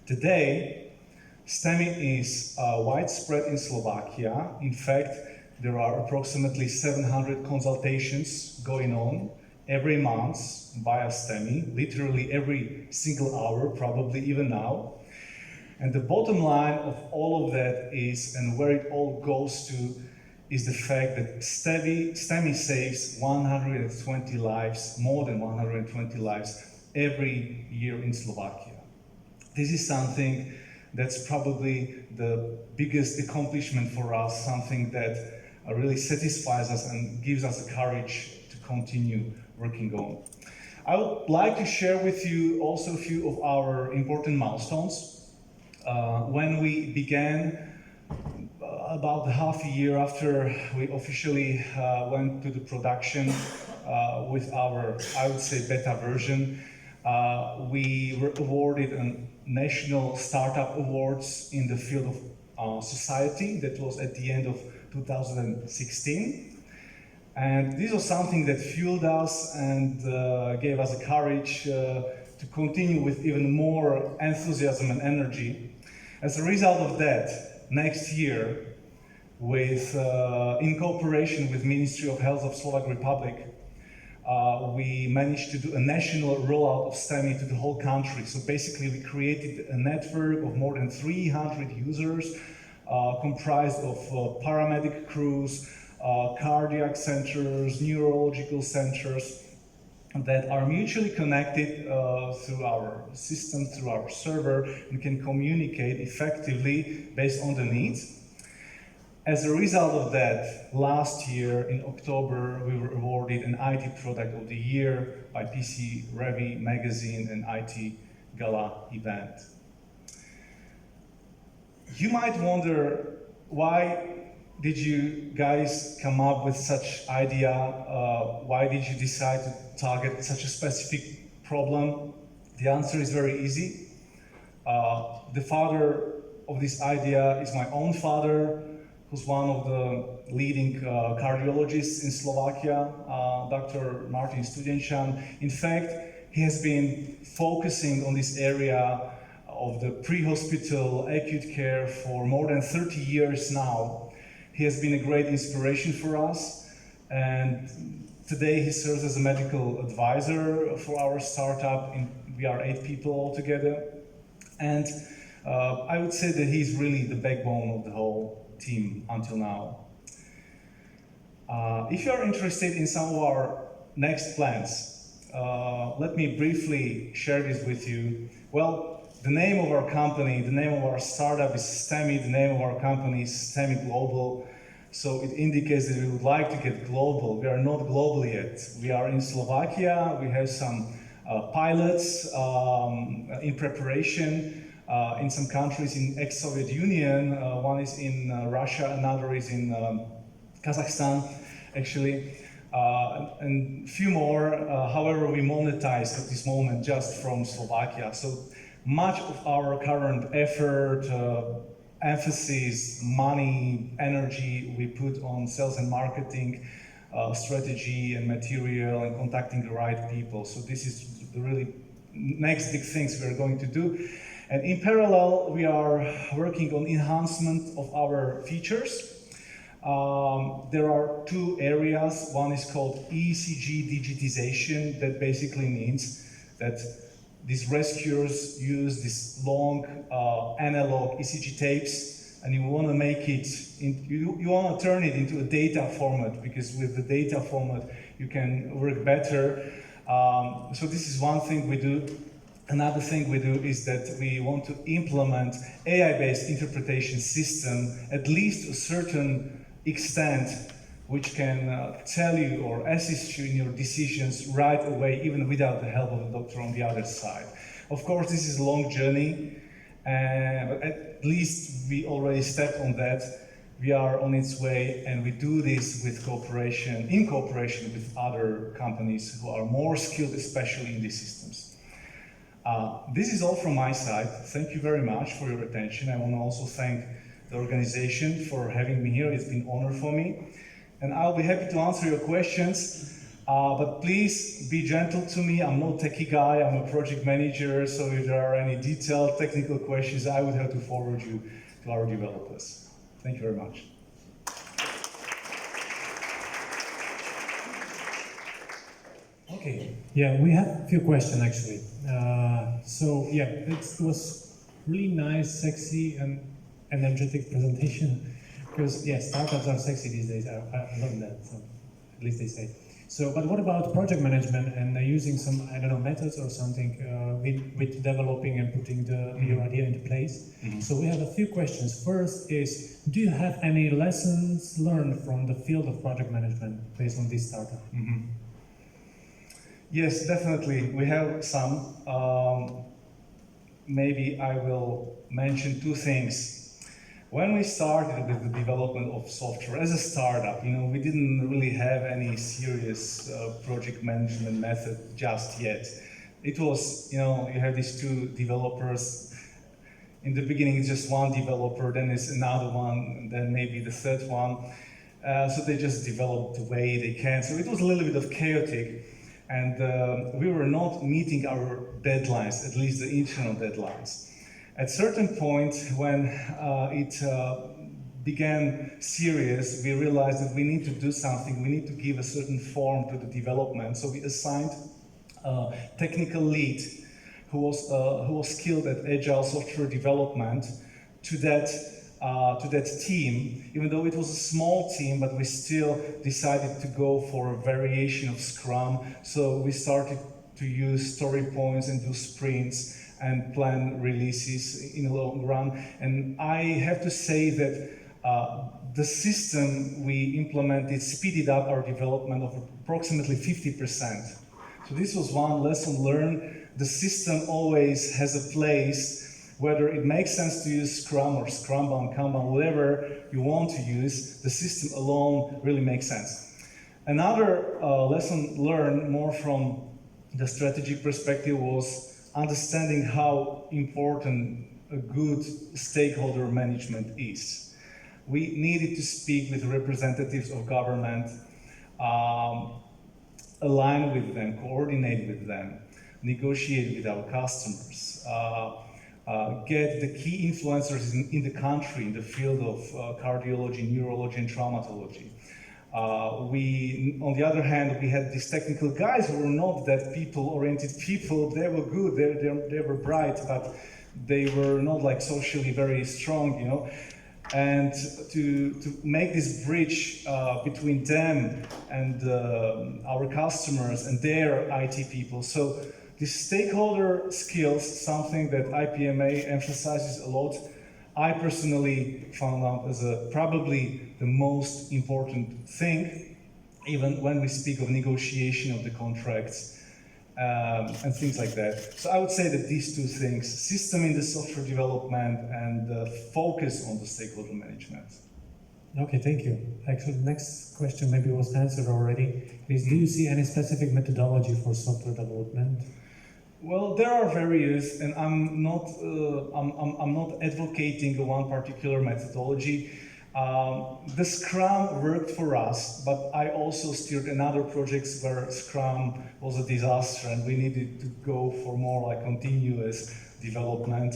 Today, STEMI is widespread in Slovakia. In fact, there are approximately 700 consultations going on every month via STEMI, literally every single hour, probably even now. And the bottom line of all of that is, and where it all goes to, is the fact that STEMI saves 120 lives, more than 120 lives, every year in Slovakia. This is something that's probably the biggest accomplishment for us, something that really satisfies us and gives us the courage to continue working on. I would like to share with you also a few of our important milestones. When we began, about half a year after we officially went to the production with our, I would say, beta version, we were awarded a National Startup Awards in the field of society. That was at the end of 2016. And this was something that fueled us and gave us the courage to continue with even more enthusiasm and energy. As a result of that, next year, in cooperation with Ministry of Health of Slovak Republic, we managed to do a national rollout of STEMI to the whole country. So basically, we created a network of more than 300 users, comprised of paramedic crews, cardiac centers, neurological centers that are mutually connected through our system, through our server, and can communicate effectively based on the needs. As a result of that, last year in October, we were awarded an IT Product of the Year by PC Review magazine and IT Gala event. You might wonder, why did you guys come up with such idea? Why did you decide to target such a specific problem? The answer is very easy. The father of this idea is my own father, who's one of the leading cardiologists in Slovakia, Dr. Martin Studenčan. In fact, he has been focusing on this area of the pre-hospital acute care for more than 30 years now. He has been a great inspiration for us, and today he serves as a medical advisor for our startup. We are 8 people altogether, and I would say that he's really the backbone of the whole team until now. If you are interested in some of our next plans, let me briefly share this with you. Well, the name of our company, the name of our startup is STEMI, the name of our company is STEMI Global, so it indicates that we would like to get global. We are not global yet. We are in Slovakia, we have some pilots in preparation in some countries in ex-Soviet Union. One is in Russia, another is in Kazakhstan, actually. And few more, however, we monetize at this moment just from Slovakia. So much of our current effort, emphasis, money, energy we put on sales and marketing, strategy and material, and contacting the right people. So this is the really next big things we are going to do. And in parallel, we are working on enhancement of our features. There are 2 areas. One is called ECG digitization. That basically means that these rescuers use these long analog ECG tapes, and you want to make it, you want to turn it into a data format, because with the data format you can work better. So this is one thing we do. Another thing we do is that we want to implement AI-based interpretation system, at least a certain extent, which can tell you or assist you in your decisions right away, even without the help of a doctor on the other side. Of course, this is a long journey, but at least we already stepped on that. We are on its way, and we do this with in cooperation with other companies who are more skilled, especially in these systems. This is all from my side. Thank you very much for your attention. I want to also thank the organization for having me here. It's been an honor for me. And I'll be happy to answer your questions, but please be gentle to me. I'm not a techie guy, I'm a project manager, so if there are any detailed technical questions, I would have to forward you to our developers. Thank you very much. Okay, yeah, we have a few questions actually. So yeah, it was really nice, sexy, and energetic presentation. Because yeah, startups are sexy these days. I love that. So at least they say. So, but what about project management and using some, I don't know, methods or something with developing and putting your idea into place? So we have a few questions. First is, do you have any lessons learned from the field of project management based on this startup? Yes, definitely. We have some. Maybe I will mention two things. When we started with the development of software as a startup, we didn't really have any serious project management method just yet. It was, you have these two developers. In the beginning, it's just one developer, then it's another one, and then maybe the third one. So they just developed the way they can. So it was a little bit of chaotic, and we were not meeting our deadlines, at least the internal deadlines. At certain point, when it began serious, we realized that we need to do something. We need to give a certain form to the development. So we assigned a technical lead who was skilled at agile software development to that team. Even though it was a small team, but we still decided to go for a variation of Scrum. So we started to use story points and do sprints and plan releases in the long run. And I have to say that the system we implemented speeded up our development of approximately 50%. So this was one lesson learned. The system always has a place, whether it makes sense to use Scrum or Scrumban, Kanban, whatever you want to use, the system alone really makes sense. Another lesson learned more from the strategic perspective was understanding how important a good stakeholder management is. We needed to speak with representatives of government, align with them, coordinate with them, negotiate with our customers, get the key influencers in the country in the field of cardiology, neurology, and traumatology. On the other hand, we had these technical guys who were not that people-oriented people. They were good, they were bright, but they were not like socially very strong, And to make this bridge between them and our customers and their IT people. So this stakeholder skills, something that IPMA emphasizes a lot, I personally found out as probably the most important thing, even when we speak of negotiation of the contracts and things like that. So I would say that these two things, system in the software development and focus on the stakeholder management. Okay, thank you. Actually, the next question maybe was answered already. Is, do you see any specific methodology for software development? Well, there are various, and I'm not advocating one particular methodology. The Scrum worked for us, but I also steered another projects where Scrum was a disaster, and we needed to go for more like continuous development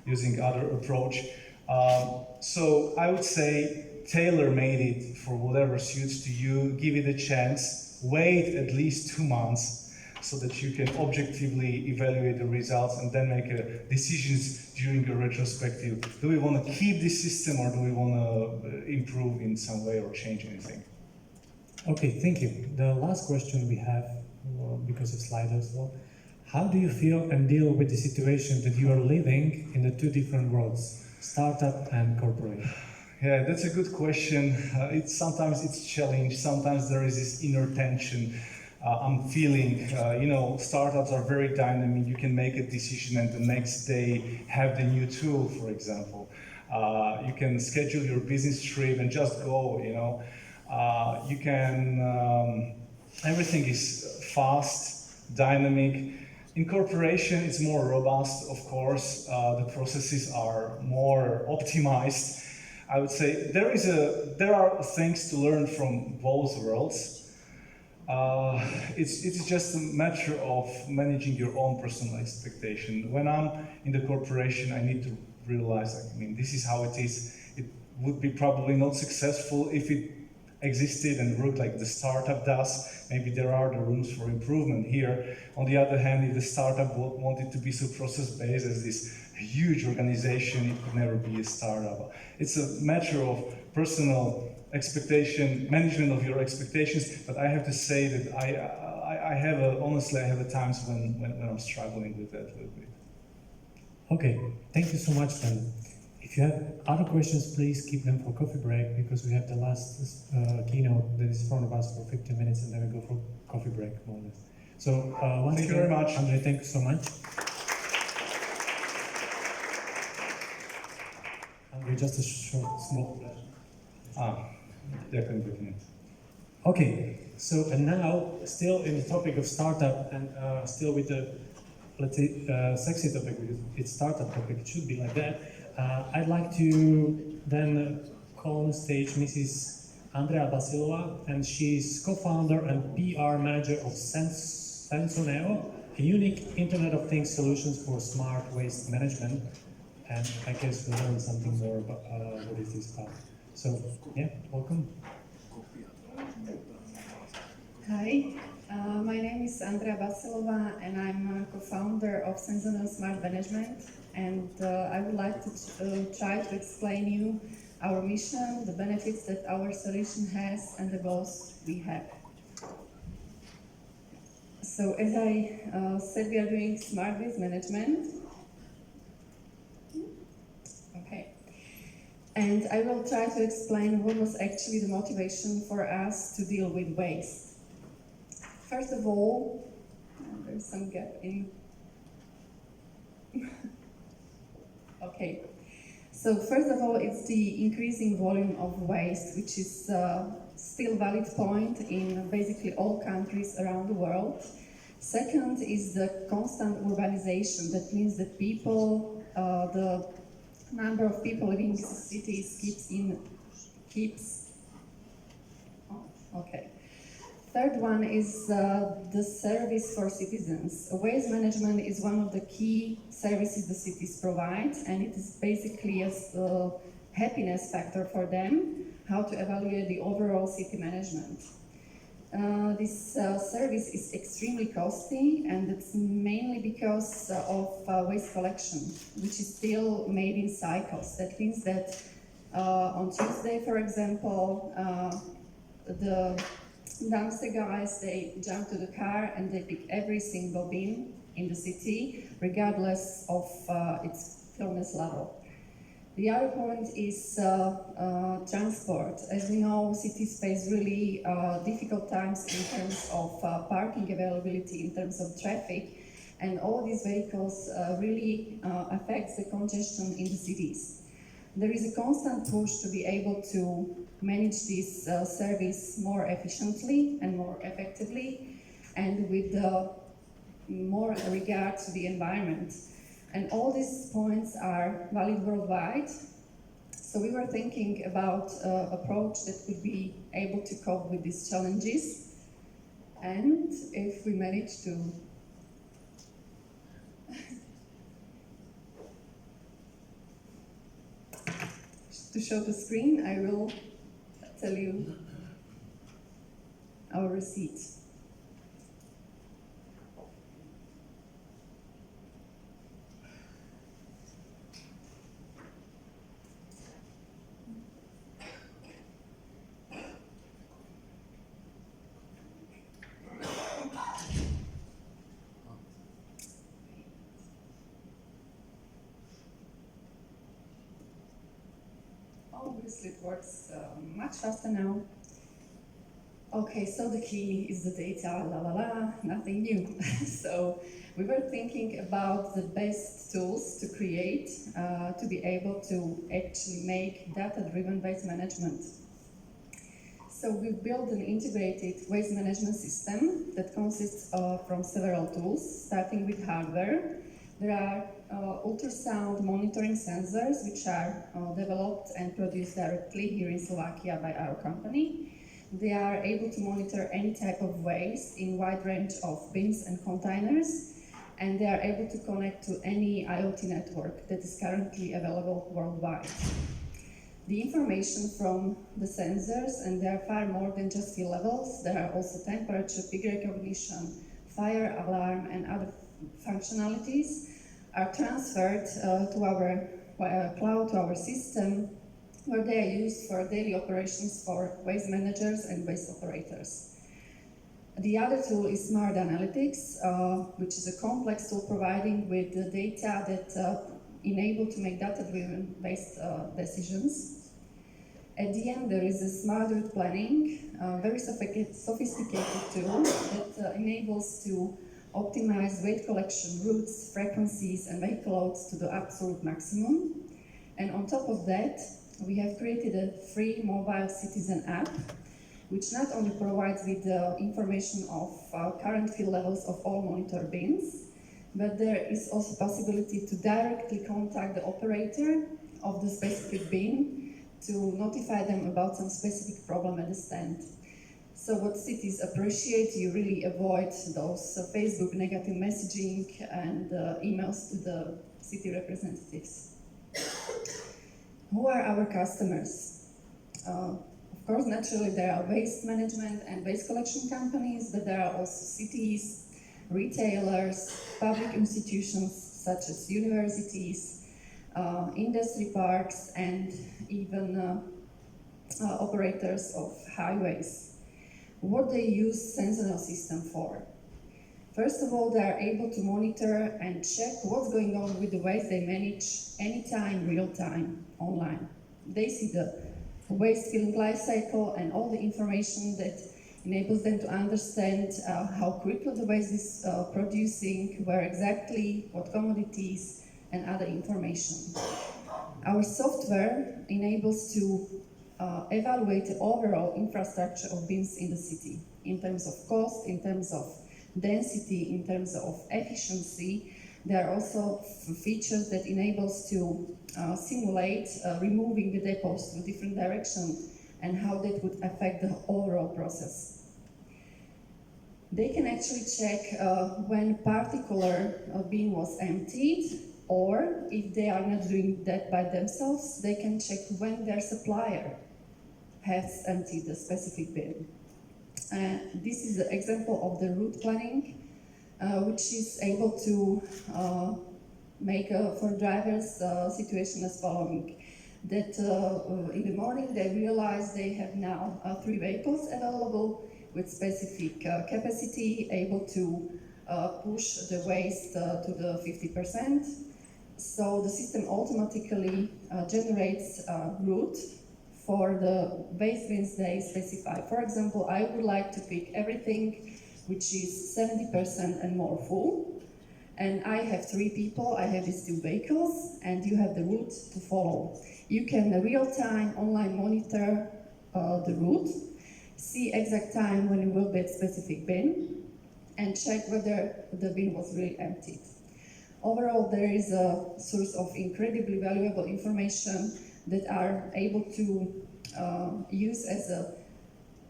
using other approach. So I would say tailor-made it for whatever suits to you. Give it a chance. Wait at least 2 months. So that you can objectively evaluate the results and then make decisions during a retrospective. Do we want to keep this system or do we want to improve in some way or change anything? Okay, thank you. The last question we have, because of Slido as well, how do you feel and deal with the situation that you are living in the two different worlds, startup and corporate? Yeah, that's a good question. Sometimes it's challenge, sometimes there is this inner tension. I'm feeling, startups are very dynamic. You can make a decision and the next day have the new tool, for example. You can schedule your business trip and just go, You can, everything is fast, dynamic. In corporation, it's more robust, of course. The processes are more optimized. I would say there are things to learn from both worlds. It's just a matter of managing your own personal expectation. When I'm in the corporation, I need to realize, this is how it is. It would be probably not successful if it existed and worked like the startup does. Maybe there are the rooms for improvement here. On the other hand, if the startup wanted to be so process-based as this huge organization, it could never be a startup. It's a matter of personal expectation, management of your expectations, but I have to say that honestly, I have times when I'm struggling with that a little bit. Okay, thank you so much then. If you have other questions, please keep them for coffee break because we have the last keynote that is in front of us for 15 minutes and then we go for coffee break more or less. So once Thank you again, very much. Andre, thank you so much. Andre, just a short, small pleasure. Ďakujem pekne. Okay, so and now still in the topic of startup and still with the, let's say, sexy topic because it's startup topic, it should be like that. I'd like to then call on stage Mrs. Andrea Basilova, and she's co-founder and PR manager of Sensoneo, a unique Internet of Things solutions for smart waste management. And I guess we'll learn something more about what is this about. So, yeah, welcome. Hi, my name is Andrea Basilova and I'm a co-founder of Sensoneo Smart Management, and I would like to try to explain you our mission, the benefits that our solution has and the goals we have. So as I said, we are doing smart waste management. Okay. And I will try to explain what was actually the motivation for us to deal with waste. First of all, there's some gap in. Okay. So first of all, it's the increasing volume of waste, which is still valid point in basically all countries around the world. Second is the constant urbanization. That means that people, the number of people living in cities keeps. Oh, okay. Third one is the service for citizens. Waste management is one of the key services the cities provide, and it is basically a happiness factor for them, how to evaluate the overall city management. This service is extremely costly, and it's mainly because of waste collection, which is still made in cycles. That means that on Tuesday, for example, the dumpster guys, they jump to the car and they pick every single bin in the city, regardless of its fillness level. The other point is transport. As we know, cities face really difficult times in terms of parking availability, in terms of traffic, and all these vehicles really affects the congestion in the cities. There is a constant push to be able to manage this service more efficiently and more effectively, and with more regard to the environment. And all these points are valid worldwide. So we were thinking about an approach that would be able to cope with these challenges. And if we manage to show the screen, I will tell you our receipt. Obviously it works much faster now. Okay, so the key is the data, nothing new. So we were thinking about the best tools to create, to be able to actually make data-driven waste management. So we built an integrated waste management system that consists from several tools, starting with hardware. There are ultrasound monitoring sensors, which are developed and produced directly here in Slovakia by our company. They are able to monitor any type of waste in wide range of bins and containers, and they are able to connect to any IoT network that is currently available worldwide. The information from the sensors, and there are far more than just field levels, there are also temperature, peak recognition, fire alarm, and other functionalities, are transferred to our cloud, to our system, where they are used for daily operations for waste managers and waste operators. The other tool is Smart Analytics, which is a complex tool providing with the data that enable to make data-driven waste decisions. At the end, there is a Smart Route Planning, a very sophisticated tool that enables to optimize waste collection routes, frequencies, and vehicle loads to the absolute maximum. And on top of that, we have created a free mobile citizen app, which not only provides with the information of current fill levels of all monitor bins, but there is also possibility to directly contact the operator of the specific bin to notify them about some specific problem at the stand. So what cities appreciate, you really avoid those Facebook negative messaging and emails to the city representatives. Who are our customers? Of course, naturally, there are waste management and waste collection companies, but there are also cities, retailers, public institutions such as universities, industry parks, and even operators of highways. What they use Sentinel system for? First of all, they are able to monitor and check what's going on with the waste they manage anytime, real time, online. They see the waste filling life cycle and all the information that enables them to understand how quickly the waste is producing, where exactly, what commodities, and other information. Our software enables to evaluate the overall infrastructure of bins in the city in terms of cost, in terms of density, in terms of efficiency. There are also features that enables to simulate removing the depots to a different direction and how that would affect the overall process. They can actually check when particular bin was emptied, or if they are not doing that by themselves, they can check when their supplier has emptied the specific bin. This is an example of the route planning, which is able to make for drivers situation as following. That in the morning they realize they have now 3 vehicles available with specific capacity, able to push the waste to the 50%. So the system automatically generates a route for the waste bins they specify. For example, I would like to pick everything which is 70% and more full. And I have 3 people, I have these 2 vehicles, and you have the route to follow. You can real-time online monitor the route, see exact time when you will be at specific bin, and check whether the bin was really emptied. Overall, there is a source of incredibly valuable information that are able to use as a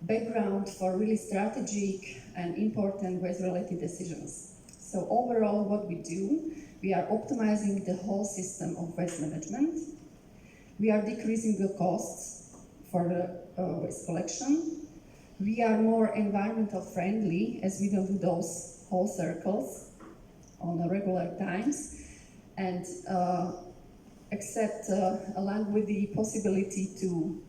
background for really strategic and important waste-related decisions. So overall, what we do, we are optimizing the whole system of waste management. We are decreasing the costs for the waste collection. We are more environmental friendly, as we don't do those whole circles on the regular times, and except along with the possibility to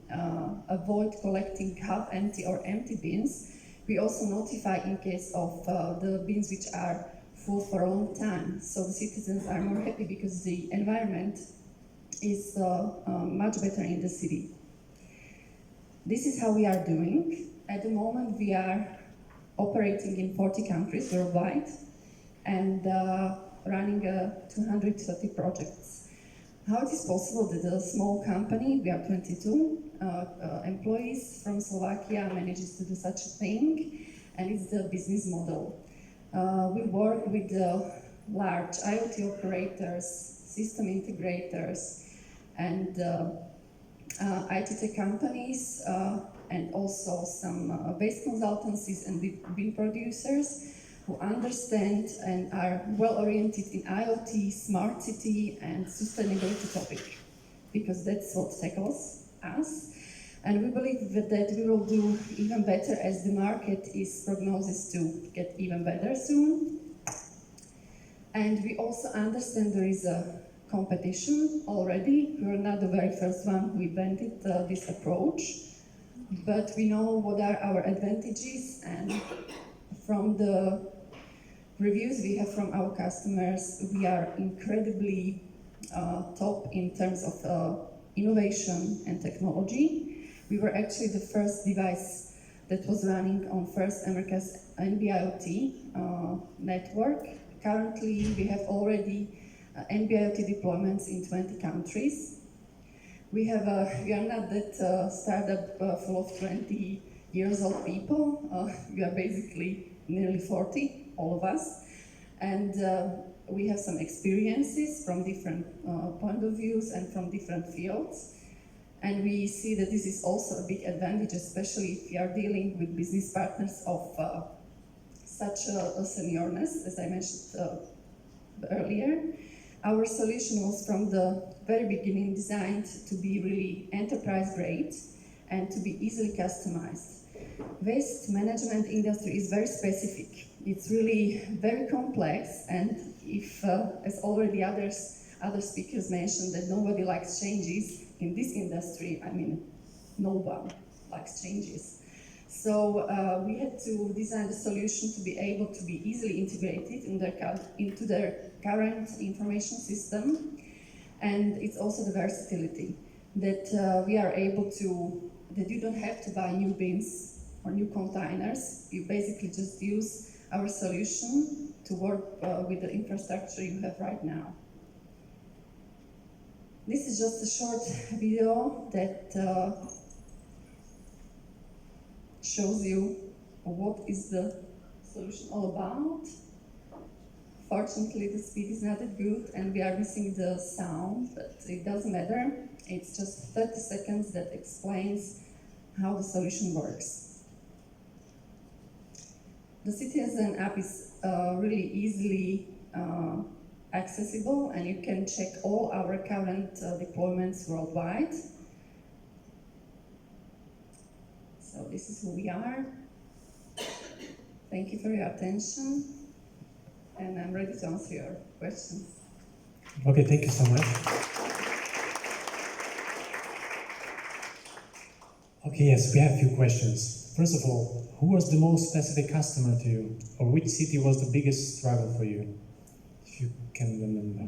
avoid collecting half empty or empty bins, we also notify in case of the bins which are full for a long time. So the citizens are more happy because the environment is much better in the city. This is how we are doing. At the moment, we are operating in 40 countries worldwide and running 230 projects. How it is possible that a small company, we are 22 employees from Slovakia, manages to do such a thing, and it's the business model. We work with large IoT operators, system integrators, and IT tech companies, and also some waste consultancies and bin producers who understand and are well-oriented in IoT, smart city, and sustainability topic, because that's what tackles us. And we believe that we will do even better as the market is prognosed to get even better soon. And we also understand there is a competition already. We were not the very first one who invented this approach, but we know what are our advantages, and from the reviews we have from our customers, we are incredibly top in terms of innovation and technology. We were actually the first device that was running on first America's NB-IoT network. Currently, we have already NB-IoT deployments in 20 countries. We are not that startup full of 20 years old people. We are basically nearly 40, all of us. And we have some experiences from different point of views and from different fields. And we see that this is also a big advantage, especially if we are dealing with business partners of such a seniorness, as I mentioned earlier. Our solution was from the very beginning designed to be really enterprise grade and to be easily customized. Waste management industry is very specific. It's really very complex, and if, as already other speakers mentioned, that nobody likes changes in this industry, I mean, no one likes changes. So we had to design a solution to be able to be easily integrated into their current information system, and it's also the versatility that we are able to, that you don't have to buy new bins or new containers. You basically just use our solution to work with the infrastructure you have right now. This is just a short video that shows you what is the solution all about. Fortunately, the speed is not that good and we are missing the sound, but it doesn't matter. It's just 30 seconds that explains how the solution works. The Citizen app is really easily accessible, and you can check all our current deployments worldwide. So this is who we are. Thank you for your attention, and I'm ready to answer your questions. Okay, thank you so much. Okay, yes, we have a few questions. First of all, who was the most specific customer to you, or which city was the biggest rival for you, if you can remember?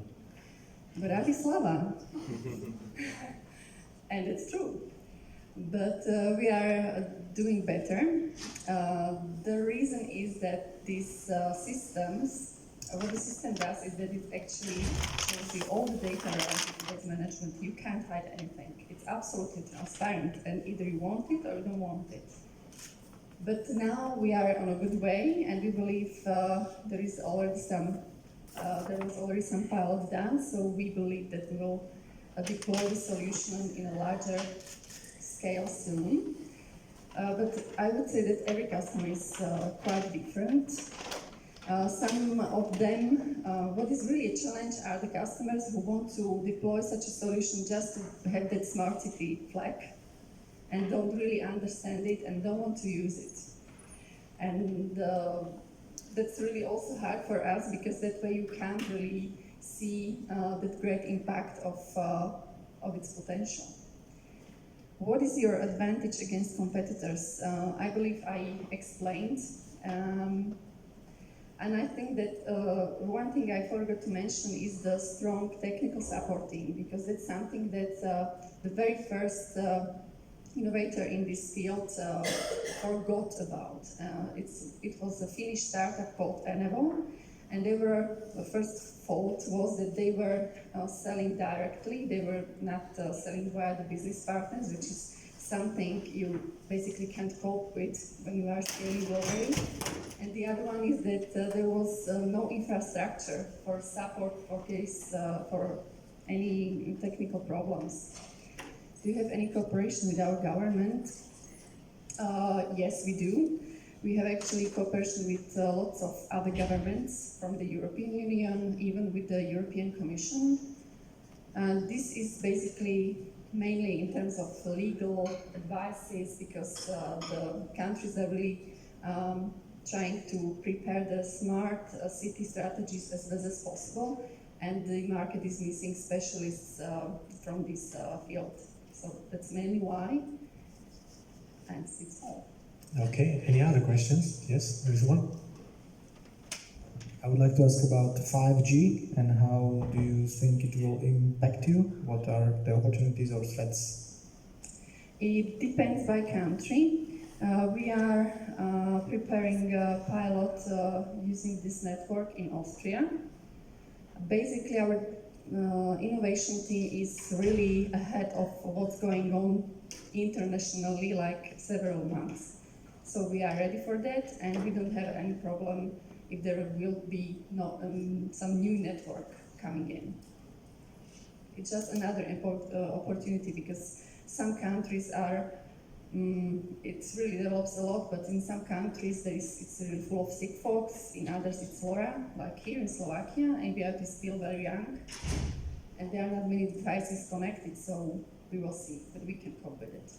Bratislava. And it's true. But we are doing better. The reason is that these systems, what the system does is that it actually shows you all the data around waste management. You can't hide anything. It's absolutely transparent, and either you want it or you don't want it. But now we are on a good way, and we believe there was already some pilots done, so we believe that we will deploy the solution in a larger scale soon. But I would say that every customer is quite different. Some of them, what is really a challenge are the customers who want to deploy such a solution just to have that smart city flag and don't really understand it and don't want to use it. And that's really also hard for us, because that way you can't really see the great impact of its potential. What is your advantage against competitors? I believe I explained. And I think that one thing I forgot to mention is the strong technical support team, because that's something that the very first innovator in this field forgot about. It was a Finnish startup called Enevo, and the first fault was that they were selling directly. They were not selling via the business partners, which is something you basically can't cope with when you are scaling globally. And the other one is that there was no infrastructure for support for any technical problems. Do you have any cooperation with our government? Yes, we do. We have actually cooperation with lots of other governments from the European Union, even with the European Commission. And this is basically mainly in terms of legal advices, because the countries are really trying to prepare the smart city strategies as best as possible. and the market is missing specialists from this field. So that's mainly why, and it's all. Okay, any other questions? Yes, there is one. I would like to ask about 5G and how do you think it will impact you? What are the opportunities or threats? It depends by country. We are preparing a pilot using this network in Austria. Basically, our innovation team is really ahead of what's going on internationally, like several months. So we are ready for that, and we don't have any problem if there will be some new network coming in. It's just another opportunity because some countries are, it's really develops a lot, but in some countries it's really full of sick folks, in others it's LoRa, like here in Slovakia, ABF is still very young, and there are not many devices connected, so we will see, but we can cope with it.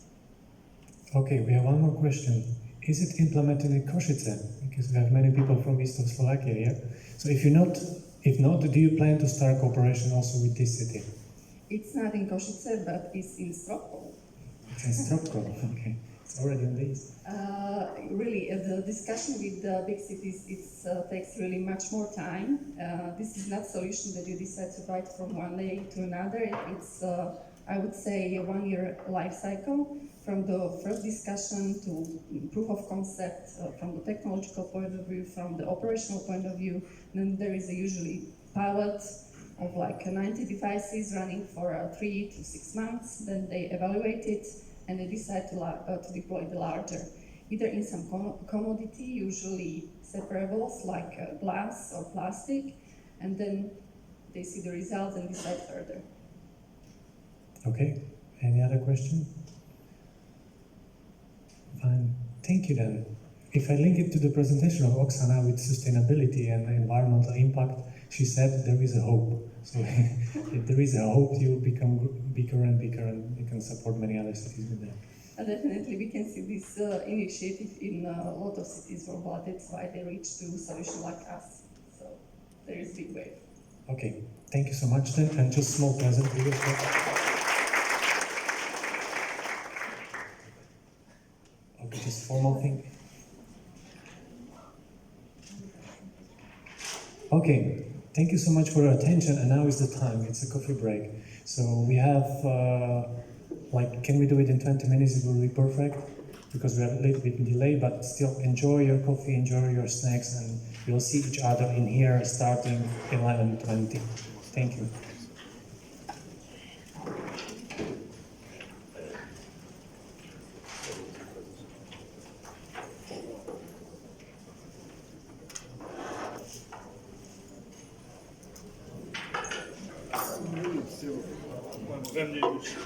Okay, we have one more question. Is it implemented in Košice? Because we have many people from east of Slovakia here. So if not, do you plan to start cooperation also with this city? It's not in Košice, but it's in Stropkov. It's in Stropkov, okay. It's already on the east. Really, the discussion with the big cities takes really much more time. This is not solution that you decide to write from one day to another. It's, I would say, a 1 year life cycle from the first discussion to proof of concept from the technological point of view, from the operational point of view. Then there is a usually pilot of like 90 devices running for 3 to 6 months. Then they evaluate it and they decide to deploy the larger, either in some commodity, usually separables like glass or plastic, and then they see the results and decide further. Okay, any other question? Fine, thank you then. If I link it to the presentation of Oksana with sustainability and environmental impact, she said there is a hope. So if there is a hope, you will become bigger and bigger and you can support many other cities with that. Definitely, we can see this initiative in a lot of cities worldwide. That's why they reach to solution like us. So there is big wave. Okay, thank you so much then, and just small present. Okay, just formal thing. Okay, thank you so much for your attention, and now is the time. It's a coffee break. So we have, can we do it in 20 minutes? It will be perfect, because we have a little bit delay, but still enjoy your coffee, enjoy your snacks, and you'll see each other in here starting 11:20. Thank you. Ze mnie już.